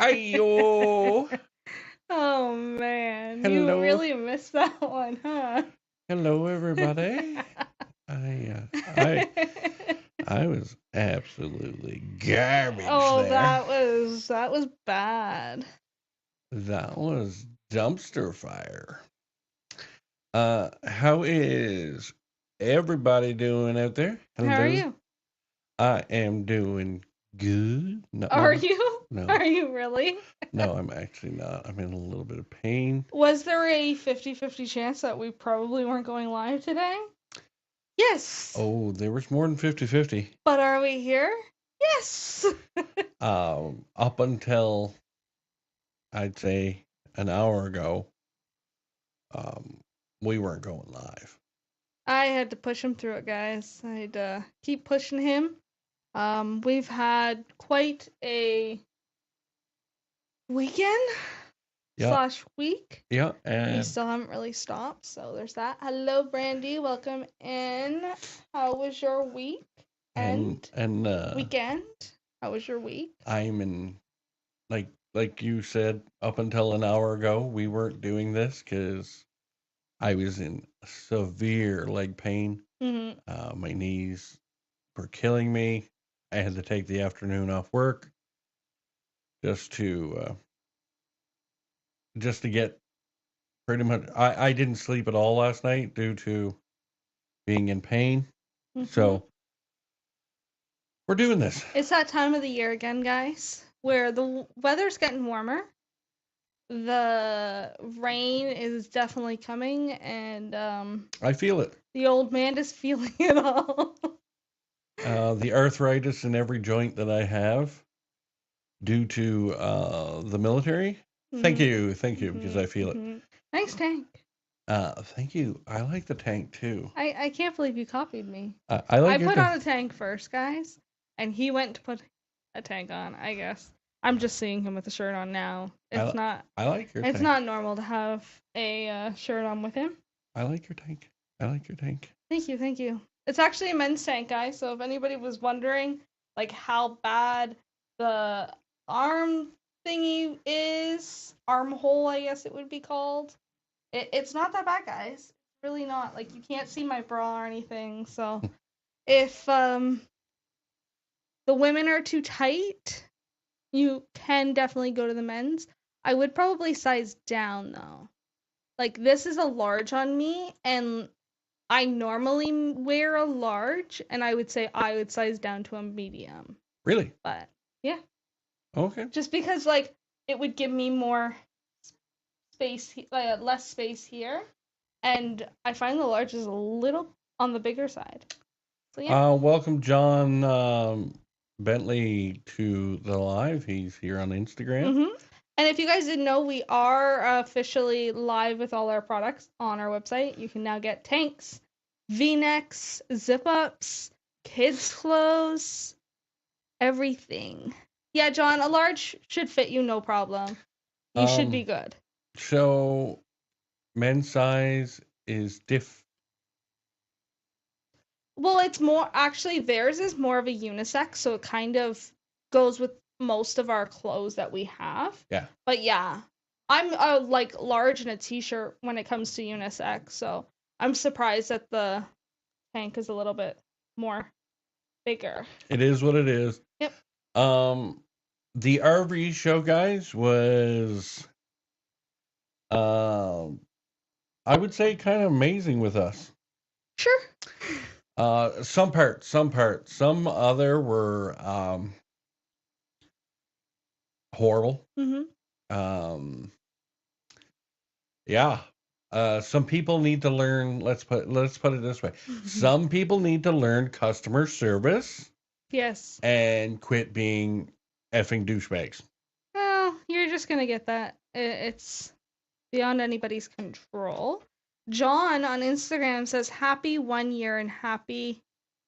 Hi-yo! Oh man, you Hello, really missed that one, huh? hello, everybody. I I was absolutely garbage Oh, there. that was bad. That was dumpster fire. How is everybody doing out there? How are Hello. you? I am doing good. No, Are no, you? no, Are you really? no. I'm actually not. I'm in a little bit of pain. Was there a 50-50 chance that we probably weren't going live today? Yes. Oh, there was more than 50-50. But are we here? Yes. Up until I'd say an hour ago, um, we weren't going live. I had to push him through it, guys. I'd keep pushing him. We've had quite a weekend Yeah, slash week. yeah, We and still haven't really stopped, so there's that. Hello, Brandy. Welcome in. How was your week and and and weekend? How was your week? I'm in like you said, up until an hour ago, we weren't doing this because I was in severe leg pain. Mm-hmm. My knees were killing me. I had to take the afternoon off work just to get pretty much. I didn't sleep at all last night due to being in pain. Mm-hmm. So we're doing this. It's that time of the year again, guys, where the weather's getting warmer. The rain is definitely coming, and I feel it. the old man is feeling it all. The arthritis in every joint that I have due to the military. Mm-hmm. Thank you, because Mm-hmm. I feel it. Mm-hmm. Nice tank. Thank you. I like the tank too. I can't believe you copied me. I I like your put tank. on a tank first, guys, and he went to put a tank on, I guess. I'm just seeing him with a shirt on now. I I like your It's tank. not normal to have a shirt on with him. I like your tank. I like your tank. Thank you, thank you. It's actually a men's tank, guys. So if anybody was wondering, like how bad the arm thingy is, armhole, I guess it would be called. It's not that bad, guys. It's really not. Like you can't see my bra or anything. So if the women are too tight, you can definitely go to the men's. I would probably size down though. Like this is a large on me, and I normally wear a large, and I would say I would size down to a medium. Really? But yeah, Okay. just because like it would give me more space, less space here, and I find the large is a little on the bigger side. So yeah. Welcome John Bentley to the live. He's here on Instagram. Mhm. And if you guys didn't know, we are officially live with all our products on our website. You can now get tanks, V-necks, zip-ups, kids' clothes, everything. Yeah, John, a large should fit you no problem. You should be good. So men's size is Well, it's more actually theirs is more of a unisex, so it kind of goes with most of our clothes that we have. Yeah. But yeah, I'm like large in a t-shirt when it comes to unisex, so I'm surprised that the tank is a little bit more bigger. It is what it is. Yep. The RV show, guys, was I would say kind of amazing with us. Sure. Some parts, some other were horrible. Mhm. Um, yeah. Some people need to learn. Let's put it this way. Some people need to learn customer service Yes. and quit being effing douchebags. Well, you're just gonna get that. It's beyond anybody's control. John on Instagram says happy 1 year and happy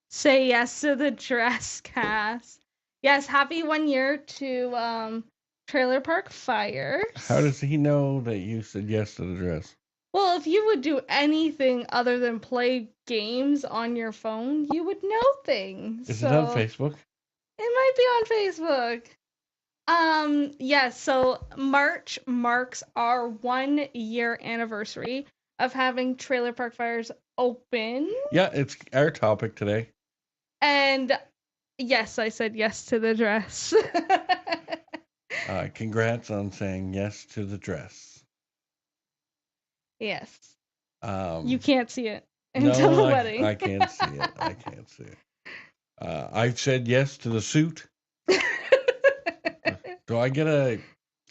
say yes to the dress cast. Yes, happy 1 year to Trailer Park Fires. How does he know that you said yes to the dress? Well, if you would do anything other than play games on your phone, you would know things. Is it on So Facebook? it might be on Facebook. Yes, so March marks our 1 year anniversary of having Trailer Park Fires open. Yeah, it's our topic today. And yes, I said yes to the dress. Congrats on saying yes to the dress. Yes. You Um, can't see it until no, the I wedding. can't see it. I can't see it. I said yes to the suit. Do I get a?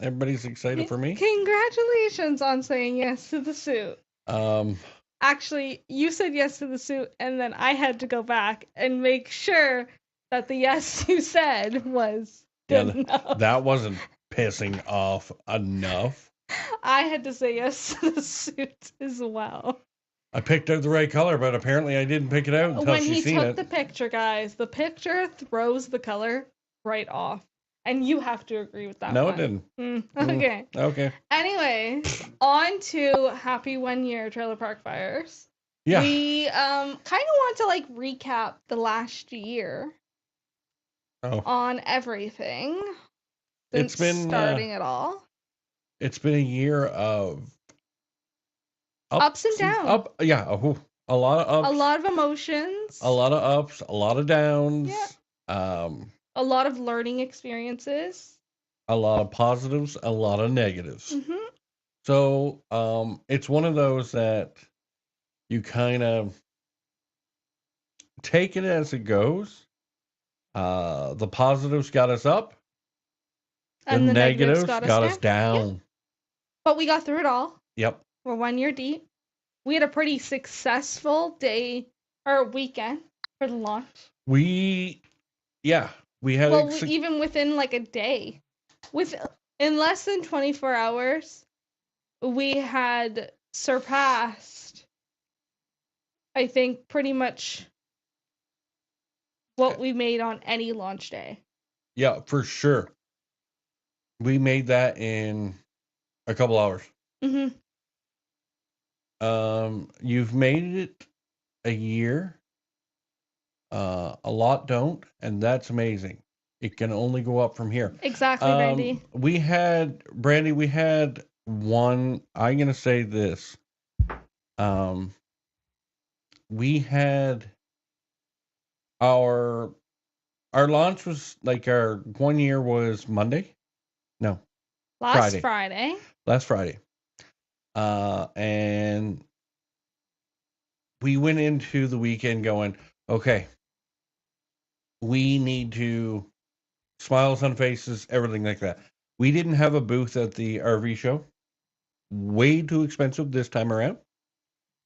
Everybody's excited for me. Congratulations on saying yes to the suit. Um, Actually, you said yes to the suit, and then I had to go back and make sure that the yes you said was good enough. that wasn't pissing off enough. I had to say yes to the suit as well. I picked out the right color, but apparently I didn't pick it out until When he she seen took it. the picture, guys, the picture throws the color right off. And you have to agree with that No, one. it didn't. Okay. Okay. Anyway, on to Happy 1 Year Trailer Park Fires. Yeah. We kind of want to like recap the last year on everything since It's been starting it all. It's been a year of ups and downs. A lot of ups. A lot of emotions. A lot of ups, a lot of downs. Yeah. A lot of learning experiences. A lot of positives, a lot of negatives. Mm-hmm. So, it's one of those that you kind of take it as it goes. The positives got us up. And the negatives got us down. Yep. But we got through it all. Yep. We're 1 year deep. We had a pretty successful day or weekend for the launch. We had even within like a day. In less than 24 hours, we had surpassed, I think, pretty much what we made on any launch day. Yeah, for sure. We made that in a couple hours. Mm-hmm. You've made it a year. A lot don't, and that's amazing. It can only go up from here. Exactly, Brandy. We had one. I'm gonna say this. We had our launch was like our 1 year was Monday. No, last Friday. Last Friday. And we went into the weekend going, okay, we need to smiles on faces, everything like that. We didn't have a booth at the RV show. Way too expensive this time around.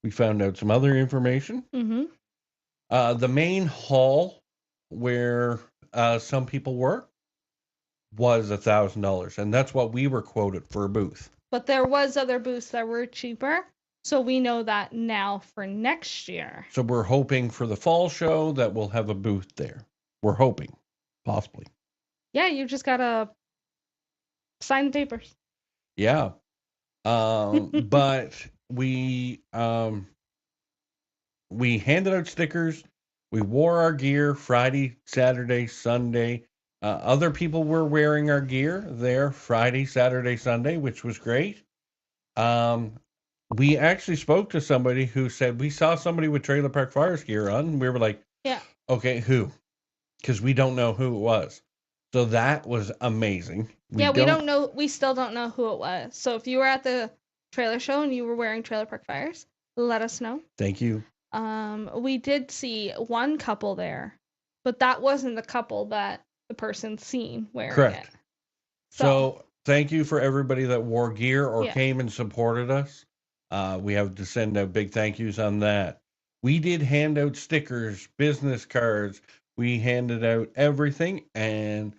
We found out some other information. Mm-hmm. The main hall where some people were was $1,000, and that's what we were quoted for a booth. But there was other booths that were cheaper, so we know that now for next year. So we're hoping for the fall show that we'll have a booth there. We're hoping, possibly. Yeah, you just gotta sign the papers. Yeah. But we handed out stickers. We wore our gear Friday, Saturday, Sunday. Other people were wearing our gear there Friday, Saturday, Sunday, which was great. We actually spoke to somebody who said, we saw somebody with Trailer Park Fires gear on. And we were like, yeah, okay, who? Because we don't know who it was. So that was amazing. We don't know. We still don't know who it was. So if you were at the trailer show and you were wearing Trailer Park Fires, let us know. Thank you. We did see one couple there, but that wasn't the couple that the person's seen wearing Correct. it. So thank you for everybody that wore gear or came and supported us. We have to send out big thank yous on that. We did hand out stickers, business cards. We handed out everything, and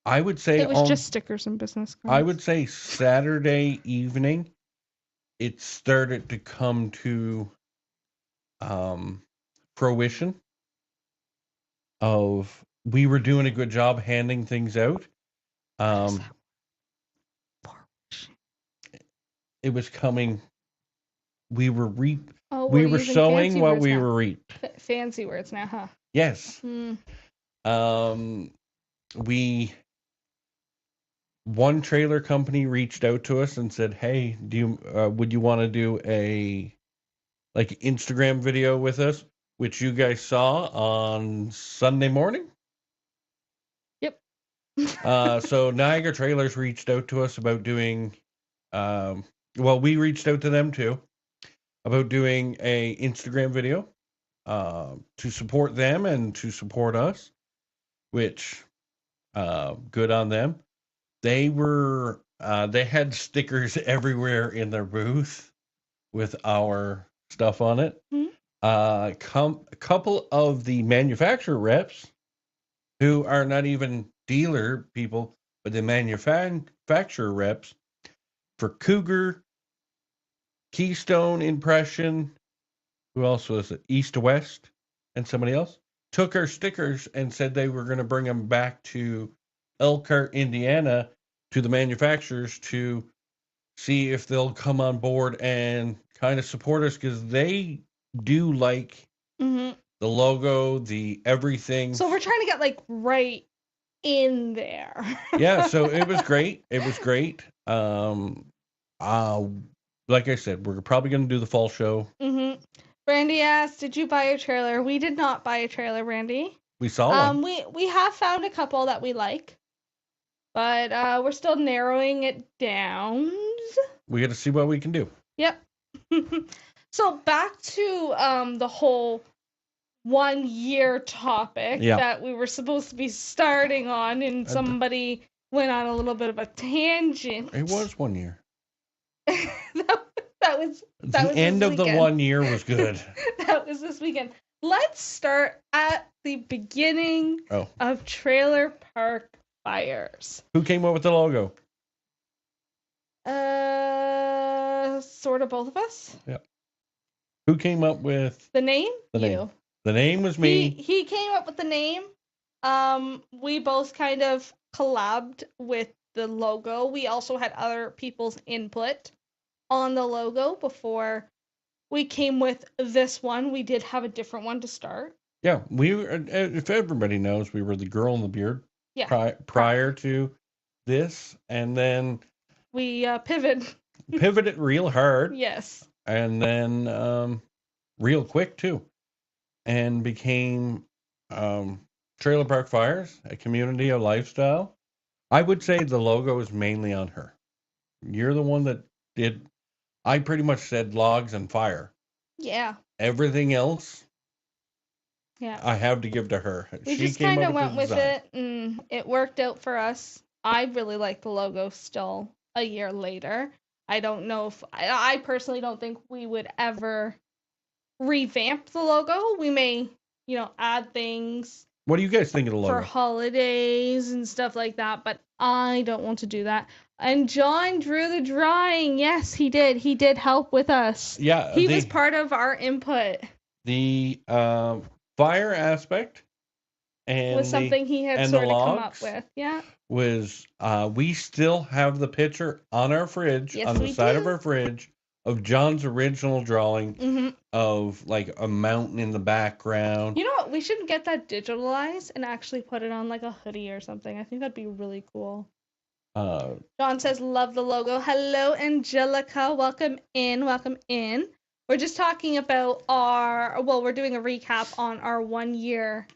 I would say it was just stickers and business cards. I would say Saturday evening, it started to come to fruition of we were doing a good job handing things out. It was coming. We were sowing what we were reaped. Fancy words now, huh? Yes. Mm. We one trailer company reached out to us and said, "Hey, would you want to do a like Instagram video with us?" Which you guys saw on Sunday morning. Yep. So Niagara Trailers reached out to us about doing, well, we reached out to them too about doing a Instagram video to support them and to support us, which good on them. They had stickers everywhere in their booth with our stuff on it. Mhm. A couple of the manufacturer reps who are not even dealer people, but the manufacturer reps for Cougar, Keystone Impression, who else was it? East to West, and somebody else took our stickers and said they were going to bring them back to Elkhart, Indiana, to the manufacturers to see if they'll come on board and kind of support us because they do like Mhm. the logo, the everything. So we're trying to get like right in there. Yeah, so it was great. It was great. Like I said, we're probably going to do the fall show. Mhm. Brandy asked, "Did you buy a trailer?" We did not buy a trailer, Brandy. We saw one. We have found a couple that we like, but we're still narrowing it down. We got to see what we can do. Yep. So back to the whole 1 year topic Yeah. that we were supposed to be starting on, and somebody went on a little bit of a tangent. It was 1 year. that was The was end this of the weekend. 1 year was good. That was this weekend. Let's start at the beginning of Trailer Park Fires. Who came up with the logo? Sort of both of us. Yeah. Who came up with the name? The You. name. The name was me. He came up with the name. We both kind of collabed with the logo. We also had other people's input on the logo before we came with this one. We did have a different one to start. Yeah, we were, if everybody knows, we were the girl in the beard. Yeah. Prior to this, and then we pivoted real hard. Yes. And then real quick too, and became Trailer Park Fires, a community, a lifestyle. I would say the logo is mainly on her. You're the one that did. I pretty much said logs and fire. Yeah. Everything else, yeah, I have to give to her. We just kind of went with it, and it worked out for us. I really like the logo still a year later. I don't know if I personally don't think we would ever revamp the logo. We may, add things. What do you guys think of the logo? For holidays and stuff like that, but I don't want to do that. And John drew the drawing. Yes, he did. He did help with us. Yeah. He was part of our input. The fire aspect and was something he had sort of come up with. Yeah. Was we still have the picture on our fridge, on the side of our fridge, of John's original drawing of like a mountain in the background. You know what? We should get that digitalized and actually put it on like a hoodie or something. I think that'd be really cool. John says, love the logo. Hello, Angelica. Welcome in. Welcome in. We're just talking about we're doing a recap on our 1 year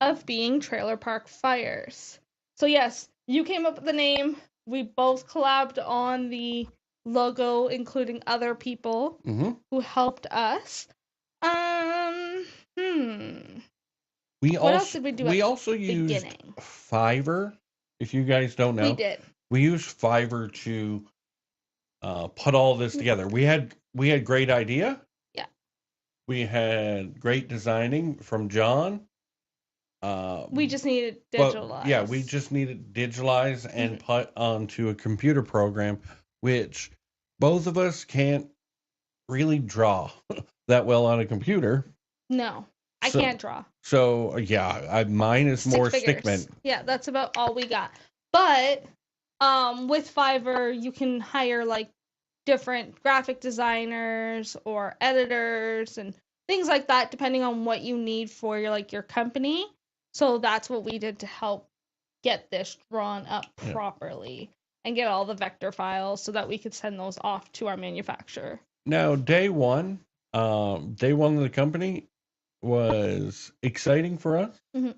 of being Trailer Park Fires. So yes, you came up with the name. We both collabed on the logo, including other people who helped us. What else did we do? We also used Fiverr. If you guys don't know, we did. We used Fiverr to put all this together. We had great idea. Yeah. We had great designing from John. We just needed digitalized. Yeah, we just needed digitalized and put onto a computer program, which both of us can't really draw that well on a computer. No, I can't draw. So yeah, mine is more stickman. Yeah, that's about all we got. But with Fiverr, you can hire like different graphic designers or editors and things like that, depending on what you need for your company. So that's what we did to help get this drawn up properly. and get all the vector files so that we could send those off to our manufacturer. Now, day one of the company was exciting for us, Mhm.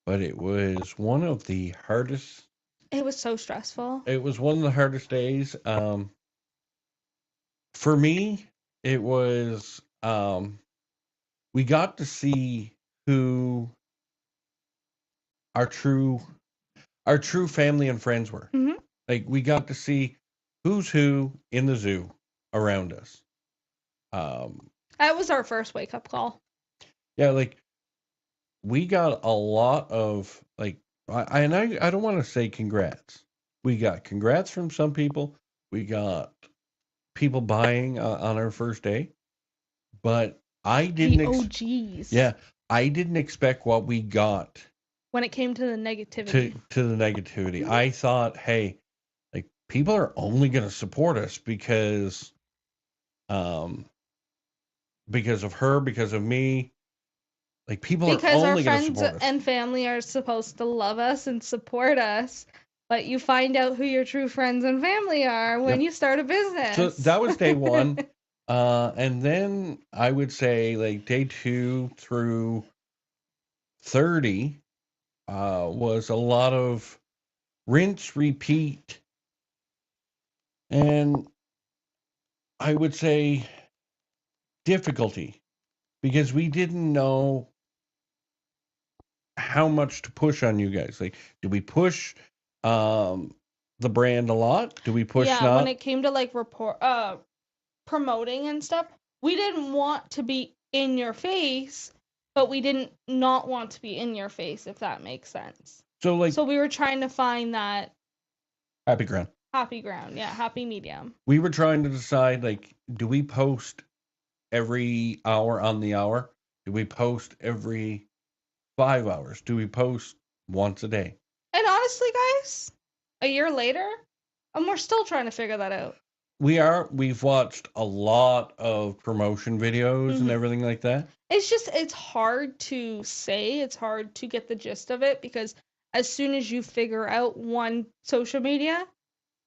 but it was one of the hardest. It was so stressful. It was one of the hardest days. For me, it was. We got to see who our true family and friends were. Mhm. Like, we got to see who's who in the zoo around us. That was our first wake up call. Yeah, like we got a lot of like, I don't want to say congrats. We got congrats from some people. We got people buying on our first day, but I didn't. The OGs. Yeah, I didn't expect what we got When it came to the negativity. to the negativity. I thought, hey, like people are only going to support us because of her, because of me. Like people Because are our only going to friends support us. and family are supposed to love us and support us, but you find out who your true friends and family are when Yep. you start a business. So that was day one. And then I would say like day 2 through 30 was a lot of rinse, repeat. And I would say difficulty because we didn't know how much to push on you guys. Like, do we push the brand a lot? Do we push yeah, not? when it came to like promoting and stuff, we didn't want to be in your face, but we didn't not want to be in your face, if that makes sense. So like So we were trying to find that happy ground. happy ground, yeah, happy medium. We were trying to decide like, do we post every hour on the hour? Do we post every 5 hours? Do we post once a day? And honestly, guys, a year later, and we're still trying to figure that out. We've watched a lot of promotion videos and Mhm. everything like that. It's hard to say, it's hard to get the gist of it because as soon as you figure out one social media,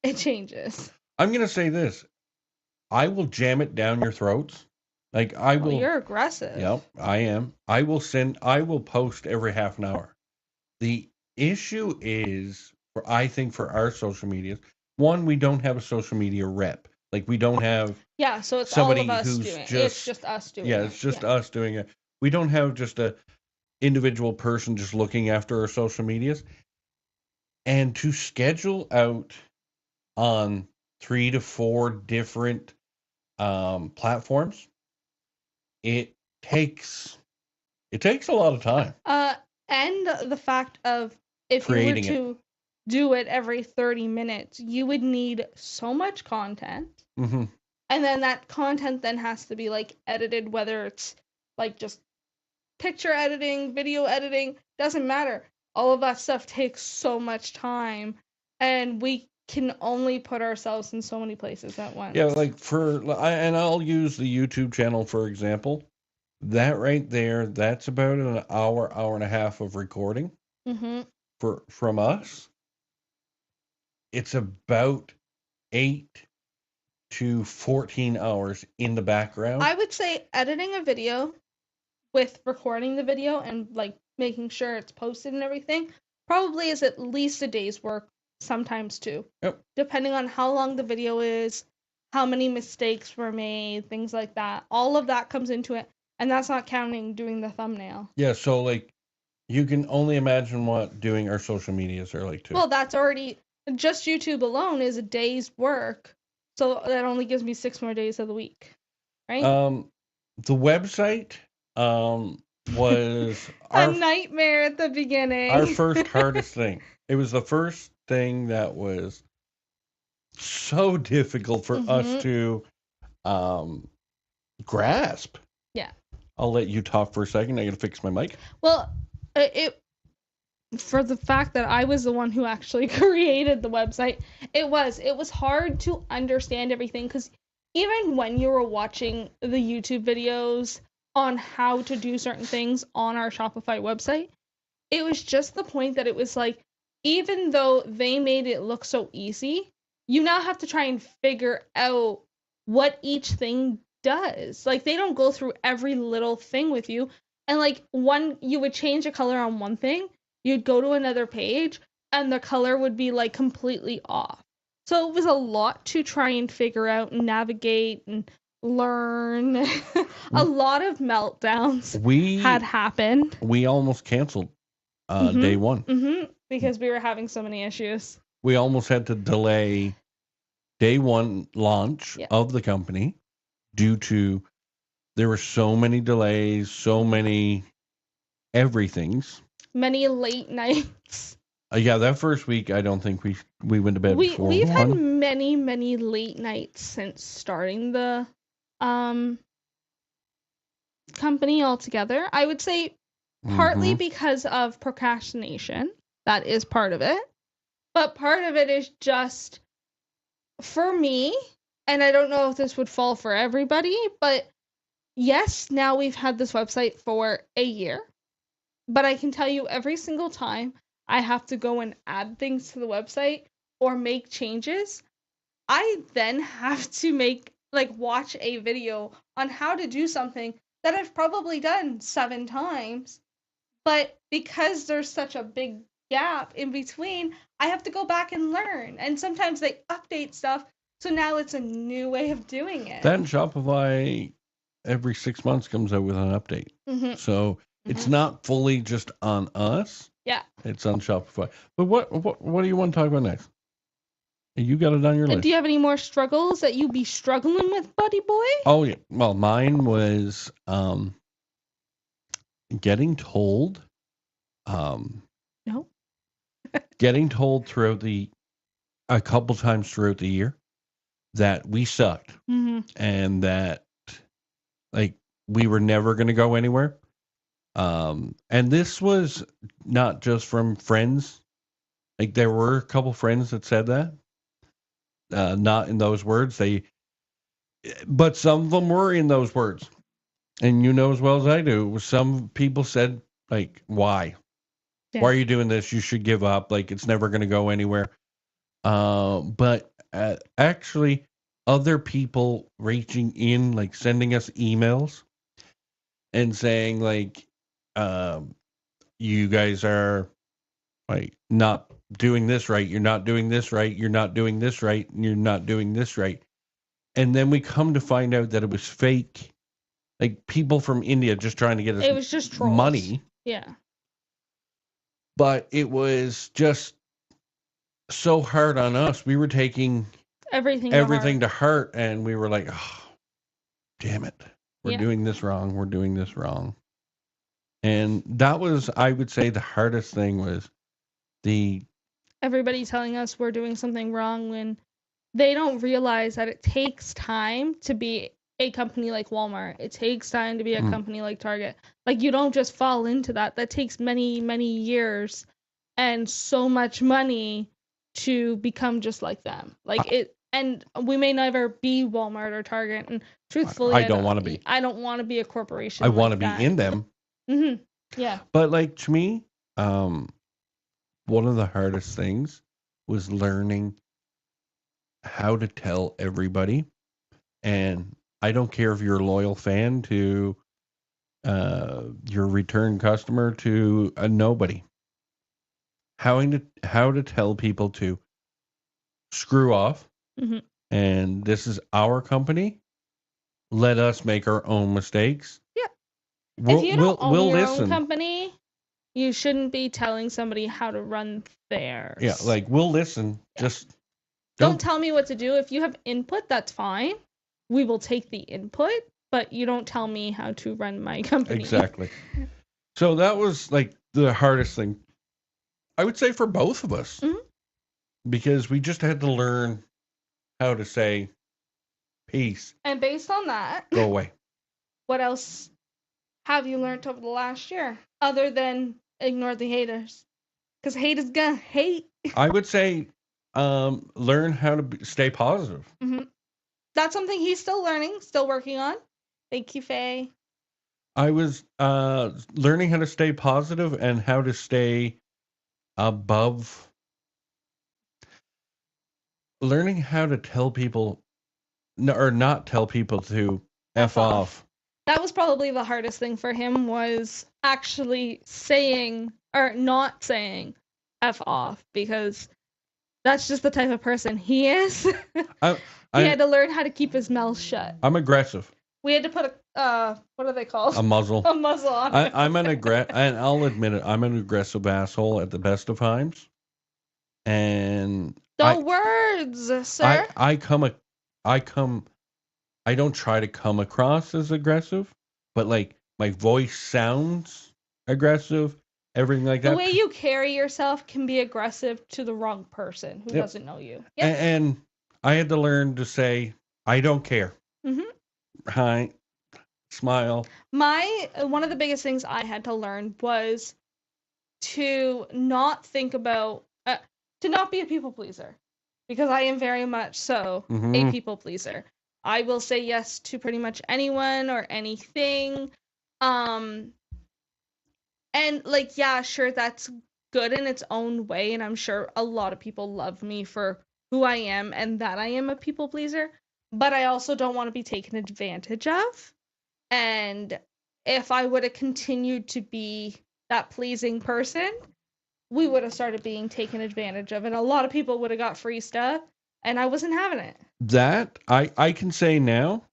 it changes. I'm going to say this. I will jam it down your throats. Like I Well, will. you're aggressive. Yep, I am. I will post every half an hour. The issue is I think for our social medias, one, we don't have a social media rep. Like we don't have Yeah, so it's somebody all of us who's doing it. It's just just us doing yeah, it. it's just us doing it. We don't have just a individual person just looking after our social medias. And to schedule out on 3 to 4 different platforms, it takes a lot of time. And the fact of if Creating you were to do it every 30 minutes, you would need so much content. Mm-hmm. And then that content then has to be like edited, whether it's like just picture editing, video editing, doesn't matter. All of that stuff takes so much time, and we can only put ourselves in so many places at once. Yeah, like and I'll use the YouTube channel for example. That right there, that's about an hour and a half of recording. Mm-hmm. From us. It's about 8 to 14 hours in the background. I would say editing a video with recording the video and like making sure it's posted and everything probably is at least a day's work, sometimes 2. Yep. Depending on how long the video is, how many mistakes were made, things like that. All of that comes into it, and that's not counting doing the thumbnail. Yeah, so like you can only imagine what doing our social medias are like too. Well, that's already just YouTube alone is a day's work. So that only gives me 6 more days of the week. Right? The website was a nightmare at the beginning. Our first hardest thing. It was the first thing that was so difficult for us to grasp. Yeah. I'll let you talk for a second. I gotta fix my mic. Well, it for the fact that I was the one who actually created the website, it was hard to understand everything because even when you were watching the YouTube videos on how to do certain things on our Shopify website, it was just the point that it was like even though they made it look so easy, you now have to try and figure out what each thing does. Like they don't go through every little thing with you. And like one you would change a color on one thing, you'd go to another page and the color would be like completely off. So it was a lot to try and figure out and navigate and learn. A lot of meltdowns We had happened. we almost canceled Mhm. day one. Because we were having so many issues. We almost had to delay day one launch Yeah. of the company due to there were so many delays, so many everythings. Many late nights. Yeah, that first week I don't think we went to bed before We've had one. many late nights since starting the company altogether. I would say partly Mhm. because of procrastination. That is part of it. But part of it is just for me, and I don't know if this would fall for everybody, but yes, now we've had this website for a year. But I can tell you every single time I have to go and add things to the website or make changes, I then have to watch a video on how to do something that I've probably done 7 times. But because there's such a big gap in between, I have to go back and learn. And sometimes they update stuff, so now it's a new way of doing it. Then Shopify every 6 months comes out with an update. Mhm. So it's not fully just on us. Yeah. It's on Shopify. But what do you want to talk about next? You got it on your list. Do you have any more struggles that you be struggling with, buddy boy? Oh yeah. Well, mine was getting told No. getting told a couple times throughout the year that we sucked and that like we were never going to go anywhere. And this was not just from friends. Like there were a couple friends that said that. Not in those words. But some of them were in those words. And you know as well as I do, some people said like, why? Yeah. Why are you doing this? You should give up. Like it's never going to go anywhere. But actually, other people reaching in, like sending us emails and saying like, you guys are like not doing this right. You're not doing this right. You're not doing this right. And you're not doing this right. And then we come to find out that it was fake. Like people from India just trying to get us It was just trolls. money. Yeah. But it was just so hard on us. We were taking everything to heart, and we were like, oh, damn it. We're doing this wrong. We're doing this wrong. And that was, I would say, the hardest thing was everybody telling us we're doing something wrong when they don't realize that it takes time to be a company like Walmart. It takes time to be a company like Target. Like you don't just fall into that. That takes many years and so much money to become just like them. Like and we may never be Walmart or Target. And truthfully, I don't want to be. I don't want to be a corporation. I want to be in them. Yeah. But like to me, one of the hardest things was learning how to tell everybody. And I don't care if you're a loyal fan to your return customer to a nobody. How to tell people to screw off. And this is our company. Let us make our own mistakes. Yeah. If you don't own your own company, you shouldn't be telling somebody how to run theirs. Yeah, like we'll listen. Yeah. Just don't tell me what to do. If you have input, that's fine. We will take the input, but you don't tell me how to run my company. Exactly. So that was like the hardest thing, I would say, for both of us. Because we just had to learn how to say peace. And based on that, go away. What else have you learned over the last year other than ignore the haters? Because hate is gonna hate. I would say learn how to stay positive. That's something he's still learning, still working on. Thank you, Faye. I was learning how to stay positive and how to stay above learning how to tell people or not tell people to F F off. That was probably the hardest thing for him, was actually saying or not saying F off, because that's just the type of person he is. I, He I, had to learn how to keep his mouth shut. I'm aggressive. We had to put what are they called? A muzzle. A muzzle on him. And I'll admit it, I'm an aggressive asshole at the best of times. And The words, sir. I don't try to come across as aggressive, but like my voice sounds aggressive, everything like that. The way you carry yourself can be aggressive to the wrong person who doesn't know you. Yep. And I had to learn to say, I don't care. Mm-hmm. Hi, smile. One of the biggest things I had to learn was to not think about, to not be a people pleaser, because I am very much so a people pleaser. I will say yes to pretty much anyone or anything. And like, yeah, sure, that's good in its own way, and I'm sure a lot of people love me for who I am and that I am a people pleaser, but I also don't want to be taken advantage of. And if I would have continued to be that pleasing person, we would have started being taken advantage of, and a lot of people would have got free stuff, and I wasn't having it. That I can say now,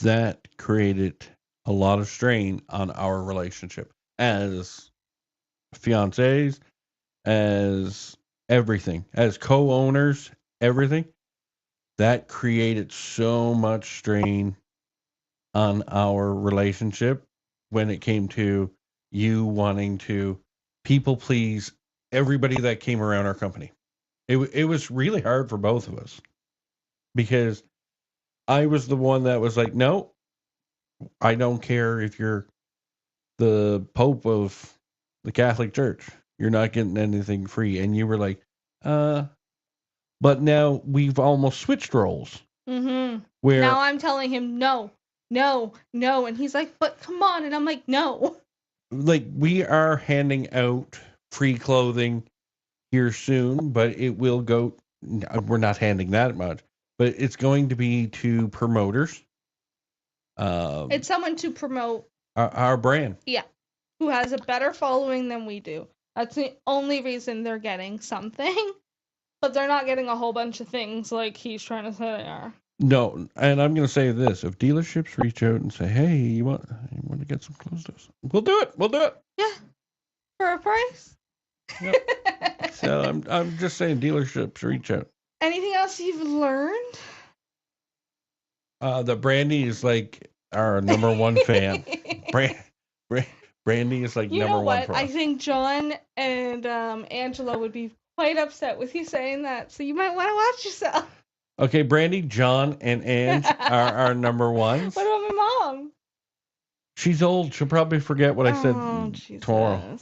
that created a lot of strain on our relationship as fiancés, as everything, as co-owners, everything. That created so much strain on our relationship when it came to you wanting to people please everybody that came around our company. It was really hard for both of us, because I was the one that was like, no, I don't care if you're the Pope of the Catholic Church. You're not getting anything free. And you were like, but now we've almost switched roles. Mm-hmm. Where now I'm telling him no, no, no. And he's like, but come on. And I'm like, no. Like, we are handing out free clothing here soon, but it will go, we're not handing that much, but it's going to be to promoters. It's someone to promote our brand. Yeah. Who has a better following than we do. That's the only reason they're getting something. But they're not getting a whole bunch of things like he's trying to say they are. No, and I'm going to say this. If dealerships reach out and say, hey, you want to get some clothes to us? We'll do it. We'll do it. Yeah. For a price. Yep. So I'm just saying, dealerships reach out. Anything else you've learned? That Brandy is like our number one fan. Brandy is like number one for us. I think John and Angela would be quite upset with you saying that, so you might want to watch yourself. Okay, Brandy, John, and Ange are our number ones. What about my mom? She's old. She'll probably forget what I said tomorrow.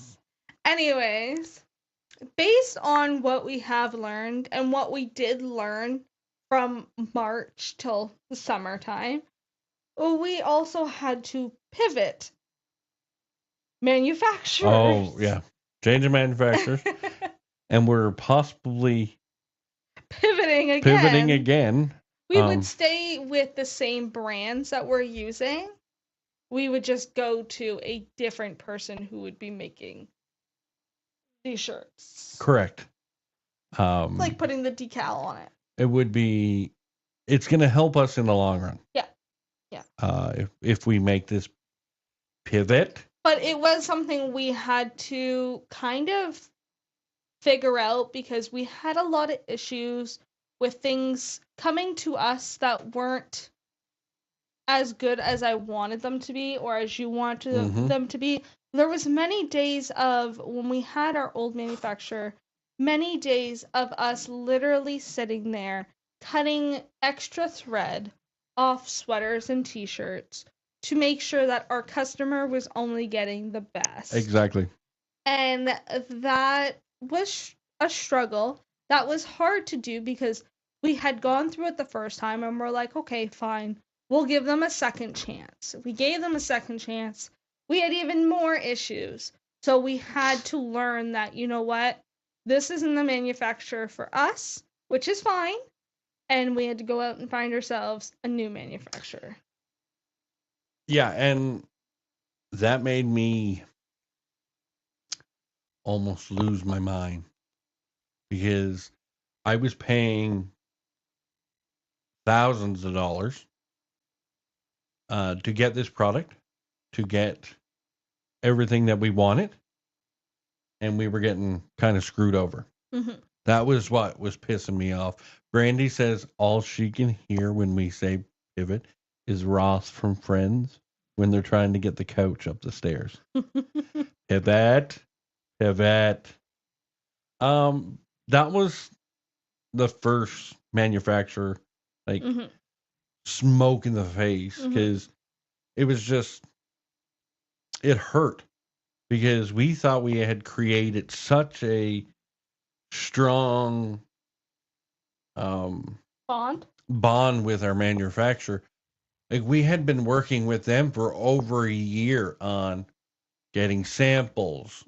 Anyways, based on what we have learned and what we did learn from March till the summertime, we also had to pivot manufacturers. Oh, yeah. Change of manufacturers. And we're possibly pivoting again. We would stay with the same brands that we're using. We would just go to a different person who would be making these shirts. Correct. Like putting the decal on it. It's going to help us in the long run. Yeah. Yeah. If we make this pivot. But it was something we had to kind of figure out, because we had a lot of issues with things coming to us that weren't as good as I wanted them to be, or as you wanted them to be. There was many days of, when we had our old manufacturer, many days of us literally sitting there cutting extra thread off sweaters and t-shirts to make sure that our customer was only getting the best. Exactly. And that was a struggle. That was hard to do, because we had gone through it the first time and we're like, okay, fine, we'll give them a second chance. We gave them a second chance. We had even more issues. So we had to learn that, you know what, this isn't the manufacturer for us. which is fine. And we had to go out and find ourselves a new manufacturer. Yeah, and that made me almost lose my mind because I was paying thousands of dollars to get this product, to get everything that we wanted, and we were getting kind of screwed over. Mm-hmm. That was what was pissing me off. Brandy says all she can hear when we say pivot is Ross from Friends when they're trying to get the couch up the stairs. Pivot, pivot. That was the first manufacturer, like Mm-hmm. smoke in the face, because it was just, it hurt because we thought we had created such a strong bond with our manufacturer. Like we had been working with them for over a year on getting samples,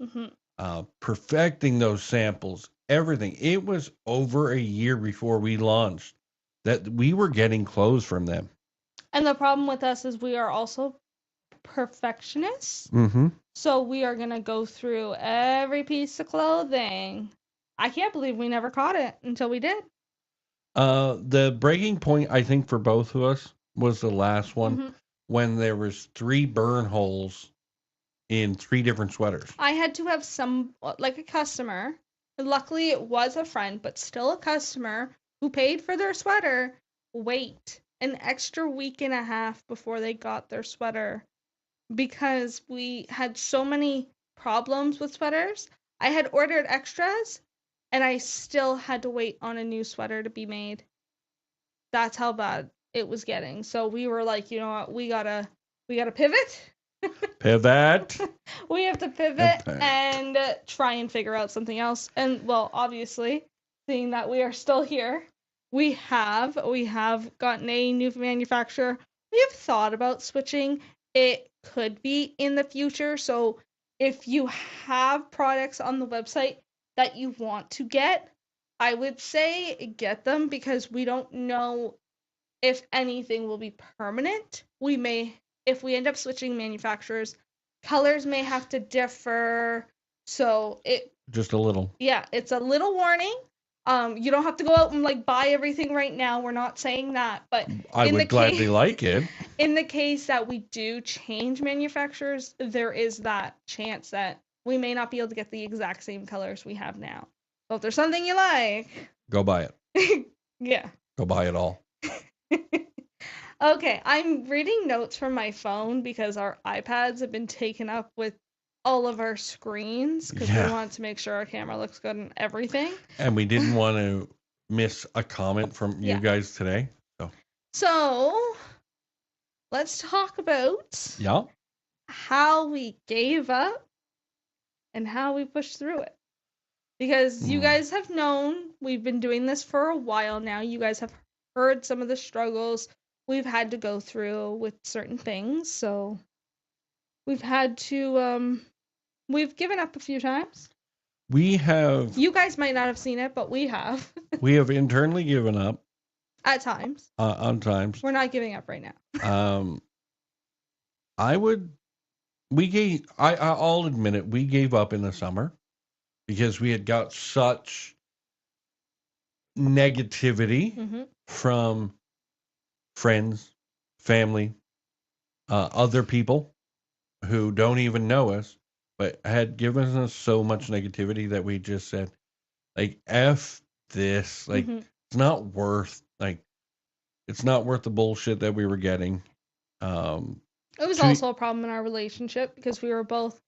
perfecting those samples, everything. It was over a year before we launched that we were getting clothes from them. And the problem with us is we are also perfectionists. Mm-hmm. So we are going to go through every piece of clothing. I can't believe we never caught it until we did. The breaking point, I think, for both of us was the last one when there was 3 burn holes in 3 different sweaters. I had to have like a customer. Luckily, it was a friend, but still a customer who paid for their sweater. Wait an extra week and a half before they got their sweater because we had so many problems with sweaters. I had ordered extras and I still had to wait on a new sweater to be made. That's how bad it was getting. So we were like, you know what, we gotta pivot. Pivot. We have to pivot and try and figure out something else. And well, obviously, seeing that we are still here, we have gotten a new manufacturer. We have thought about switching. It could be in the future. So if you have products on the website that you want to get, I would say get them because we don't know if anything will be permanent. We may, if we end up switching manufacturers, colors may have to differ. So it just a little. Yeah, it's a little warning. You don't have to go out and like buy everything right now. We're not saying that, but I would gladly like it. In the case that we do change manufacturers, there is that chance that we may not be able to get the exact same colors we have now. So if there's something you like, go buy it. Yeah. Go buy it all. Okay, I'm reading notes from my phone because our iPads have been taken up with all of our screens because we want to make sure our camera looks good and everything. And we didn't want to miss a comment from you guys today. So let's talk about how we gave up and how we pushed through it. Because you guys have known we've been doing this for a while now. You guys have heard some of the struggles we've had to go through with certain things. So we've had to we've given up a few times. We have. You guys might not have seen it, but we have. We have internally given up. At times. On times. We're not giving up right now. I'll admit it, we gave up in the summer because we had got such negativity from friends, family, other people who don't even know us, but had given us so much negativity that we just said, like, F this. Like, it's not worth, it's not worth the bullshit that we were getting. It was also a problem in our relationship because we were both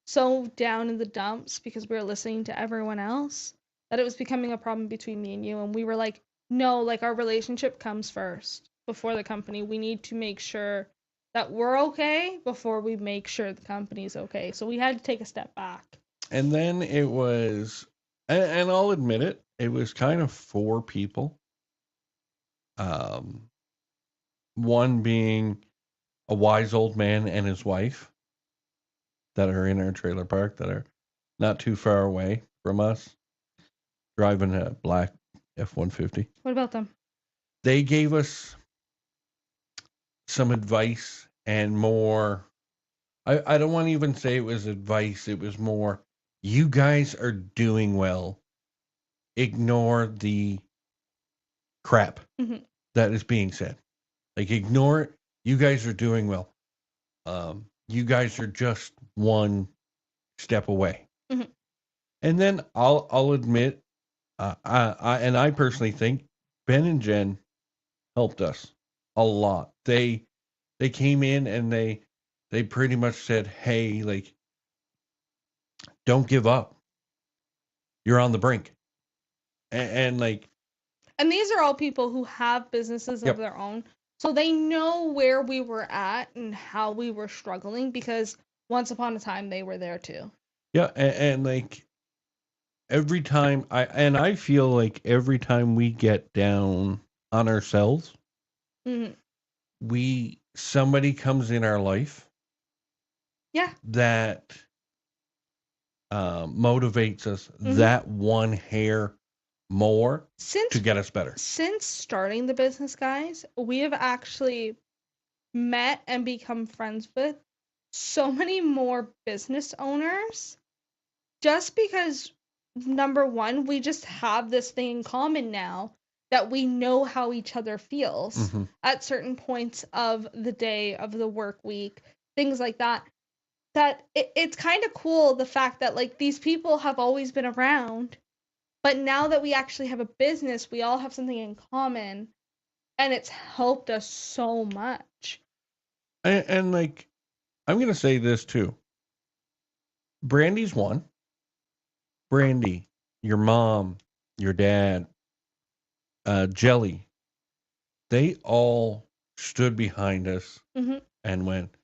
so down in the dumps because we were listening to everyone else that it was becoming a problem between me and you. And we were like, no, like our relationship comes first before the company. We need to make sure that we're okay before we make sure the company's okay. So we had to take a step back. And then it was, and I'll admit it, it was kind of 4 people. One being a wise old man and his wife that are in our trailer park that are not too far away from us, driving a black F-150. What about them? They gave us some advice and more. I don't want to even say it was advice. It was more, you guys are doing well. Ignore the crap Mhm. that is being said. Like, ignore it. You guys are doing well. You guys are just one step away. Mhm. And then I'll admit, I personally think Ben and Jen helped us a lot. They came in and they pretty much said, "Hey, like, don't give up. You're on the brink." And like, And these are all people who have businesses of yep, their own. So they know where we were at and how we were struggling because once upon a time they were there too. yeah, and like every time I feel like every time we get down on ourselves, Hmm. somebody comes in our life Yeah. that motivates us Hmm. that one hair more Since to get us better. since starting the business, guys, we have actually met and become friends with so many more business owners just because number one, we just have this thing in common now that we know how each other feels Hmm. at certain points of the day, of the work week, things like that. That it's kind of cool the fact that like these people have always been around, but now that we actually have a business, we all have something in common and it's helped us so much. And like, I'm gonna say this too. Brandy's one. Brandy, your mom, your dad, Jelly, they all stood behind us Hmm. and went,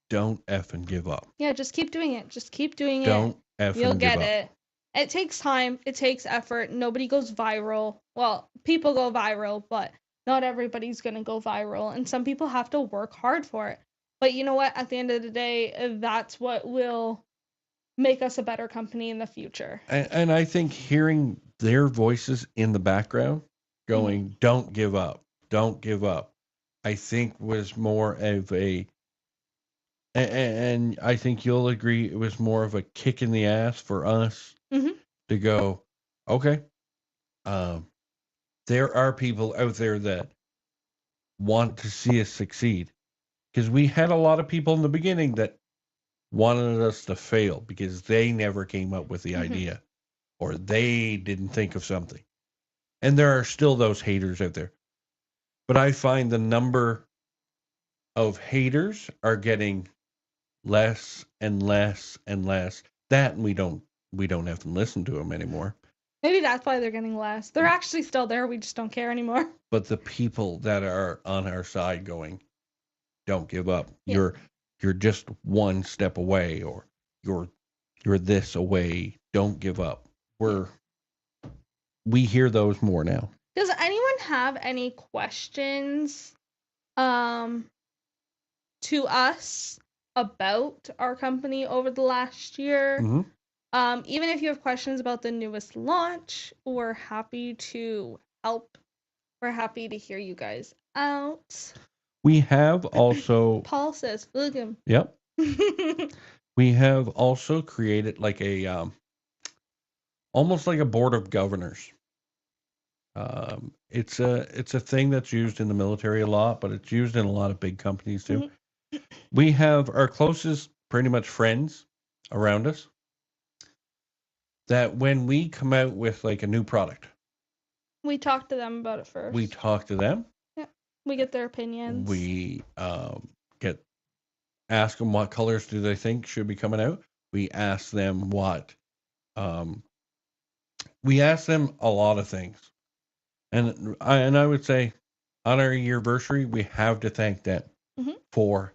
"Don't effing give up. Yeah, just keep doing it. Just keep doing it. Don't You'll effing give get up." it. It takes time, it takes effort. Nobody goes viral. Well, people go viral, but not everybody's going to go viral. And some people have to work hard for it. But you know what? At the end of the day, that's what will make us a better company in the future. And I think hearing their voices in the background Hmm. going, "Don't give up. Don't give up," I think was more of and I think you'll agree it was more of a kick in the ass for us Hmm. to go, okay, um, there are people out there that want to see us succeed. Because we had a lot of people in the beginning that wanted us to fail because they never came up with the Hmm. idea or they didn't think of something. And there are still those haters out there. But I find the number of haters are getting less and less and less. That and we don't have to listen to them anymore. Maybe that's why they're getting less. They're actually still there. We just don't care anymore. But the people that are on our side going, don't give up. Yeah. You're just one step away, or you're this away. Don't give up. Yeah. We hear those more now. Does anyone have any questions um to us about our company over the last year? Mm-hmm. Even if you have questions about the newest launch, we're happy to help. We're happy to hear you guys out. We have also, Paul says, "Look him." yep, we have also created like a almost like a board of governors. It's a thing that's used in the military a lot, but it's used in a lot of big companies too. Mhm. We have our closest, pretty much friends around us. That when we come out with like a new product, We talk to them about it we first. talk to them. Yeah, we get their opinions. We get ask them what colors do they think should be coming out. We ask them um, we ask them a lot of things, and I would say on our anniversary we have to thank them Hmm. for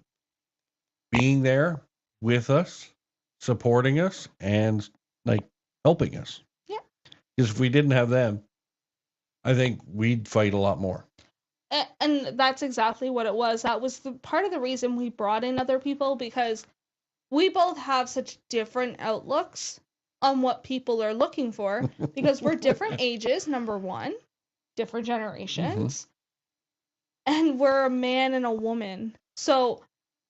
being there with us, supporting us, and like helping us. Yeah. Because if we didn't have them, I think we'd fight a lot more. And that's exactly what it was. That was the part of the reason we brought in other people because we both have such different outlooks on what people are looking for because we're different ages, number one, different generations, and we're a man and a woman. So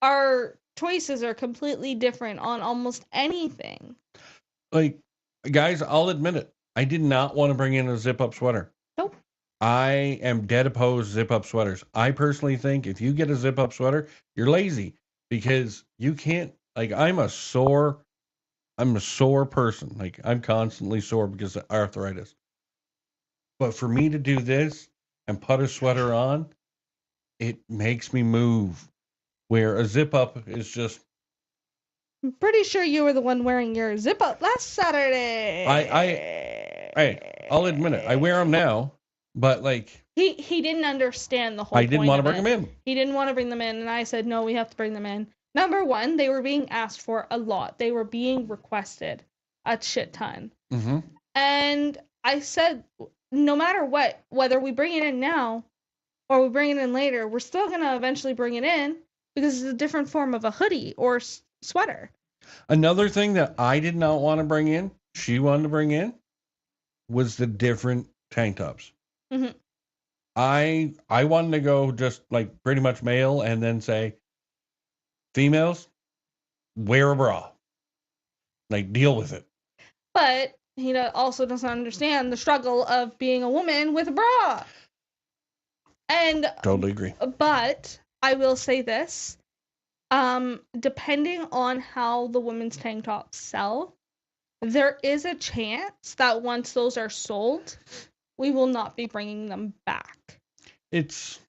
our choices are completely different on almost anything. Like, guys, I'll admit it. I did not want to bring in a zip-up sweater. Nope. I am dead opposed to zip-up sweaters. I personally think if you get a zip-up sweater, you're lazy because you can't. Like, I'm a sore person. Like, I'm constantly sore because of arthritis. But for me to do this and put a sweater on, it makes me move. Where a zip-up is just. I'm pretty sure you were the one wearing your zip up last Saturday. I'll admit it. I wear them now, but like he didn't understand the whole. I didn't want to bring them in. He didn't want to bring them in, and I said no. We have to bring them in. Number one, they were being asked for a lot. They were being requested a shit ton. Mm-hmm. And I said, no matter what, whether we bring it in now or we bring it in later, we're still gonna eventually bring it in because it's a different form of a hoodie or sweater. Another thing that I did not want to bring in, she wanted to bring in, was the different tank tops. Mm-hmm. I wanted to go just like pretty much male and then say, females, wear a bra. Like, deal with it. But he also doesn't understand the struggle of being a woman with a bra. And totally agree. But I will say this. Depending on how the women's tank tops sell, there is a chance that once those are sold, we will not be bringing them back. It's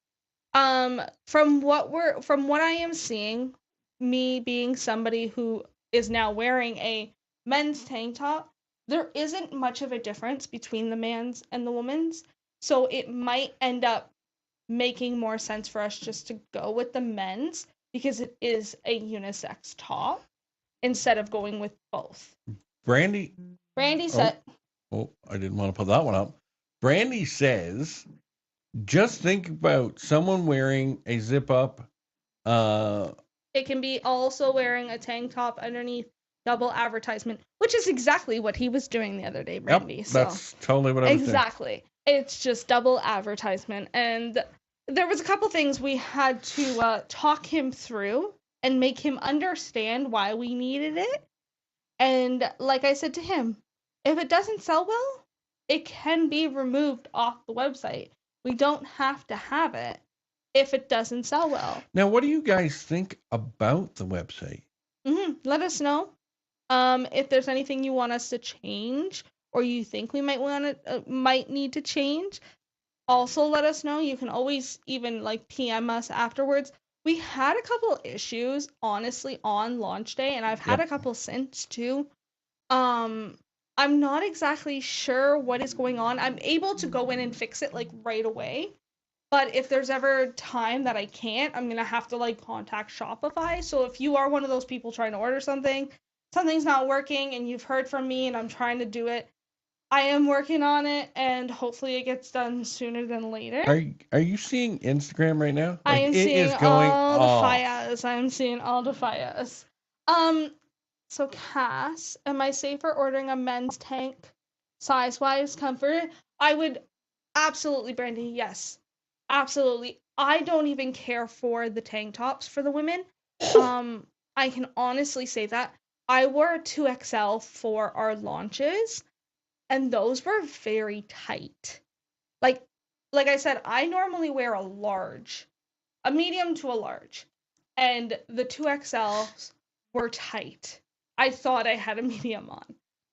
from what I am seeing, me being somebody who is now wearing a men's tank top, there isn't much of a difference between the man's and the woman's, so it might end up making more sense for us just to go with the men's because it is a unisex top instead of going with both. Brandy said... Oh, I didn't want to put that one up. Brandy says, just think about someone wearing a zip-up. It can be also wearing a tank top underneath, double advertisement, which is exactly what he was doing the other day, Brandy. Yep, that's totally what I was doing. Exactly. It's just double advertisement. And there was a couple things we had to talk him through and make him understand why we needed it. And like I said to him, if it doesn't sell well, it can be removed off the website. We don't have to have it if it doesn't sell well. Now, what do you guys think about the website? Let us know if there's anything you want us to change or you think we might need to change. Also, let us know. You can always even PM us afterwards. We had a couple issues, honestly, on launch day, and I've had a couple since too. I'm not exactly sure what is going on. I'm able to go in and fix it right away. But if there's ever time that I can't, I'm going to have to contact Shopify. So if you are one of those people trying to order something's not working and you've heard from me and I'm trying to do it, I am working on it and hopefully it gets done sooner than later. Are you seeing Instagram right now? I am seeing all the fires. I am seeing all the fires. So Cass, am I safer ordering a men's tank size-wise, comfort? I would absolutely, Brandy, yes. Absolutely. I don't even care for the tank tops for the women. I can honestly say that. I wore a 2XL for our launches, and those were very tight. Like I said, I normally wear a large, a medium to a large, and the 2XLs were tight. I thought I had a medium on.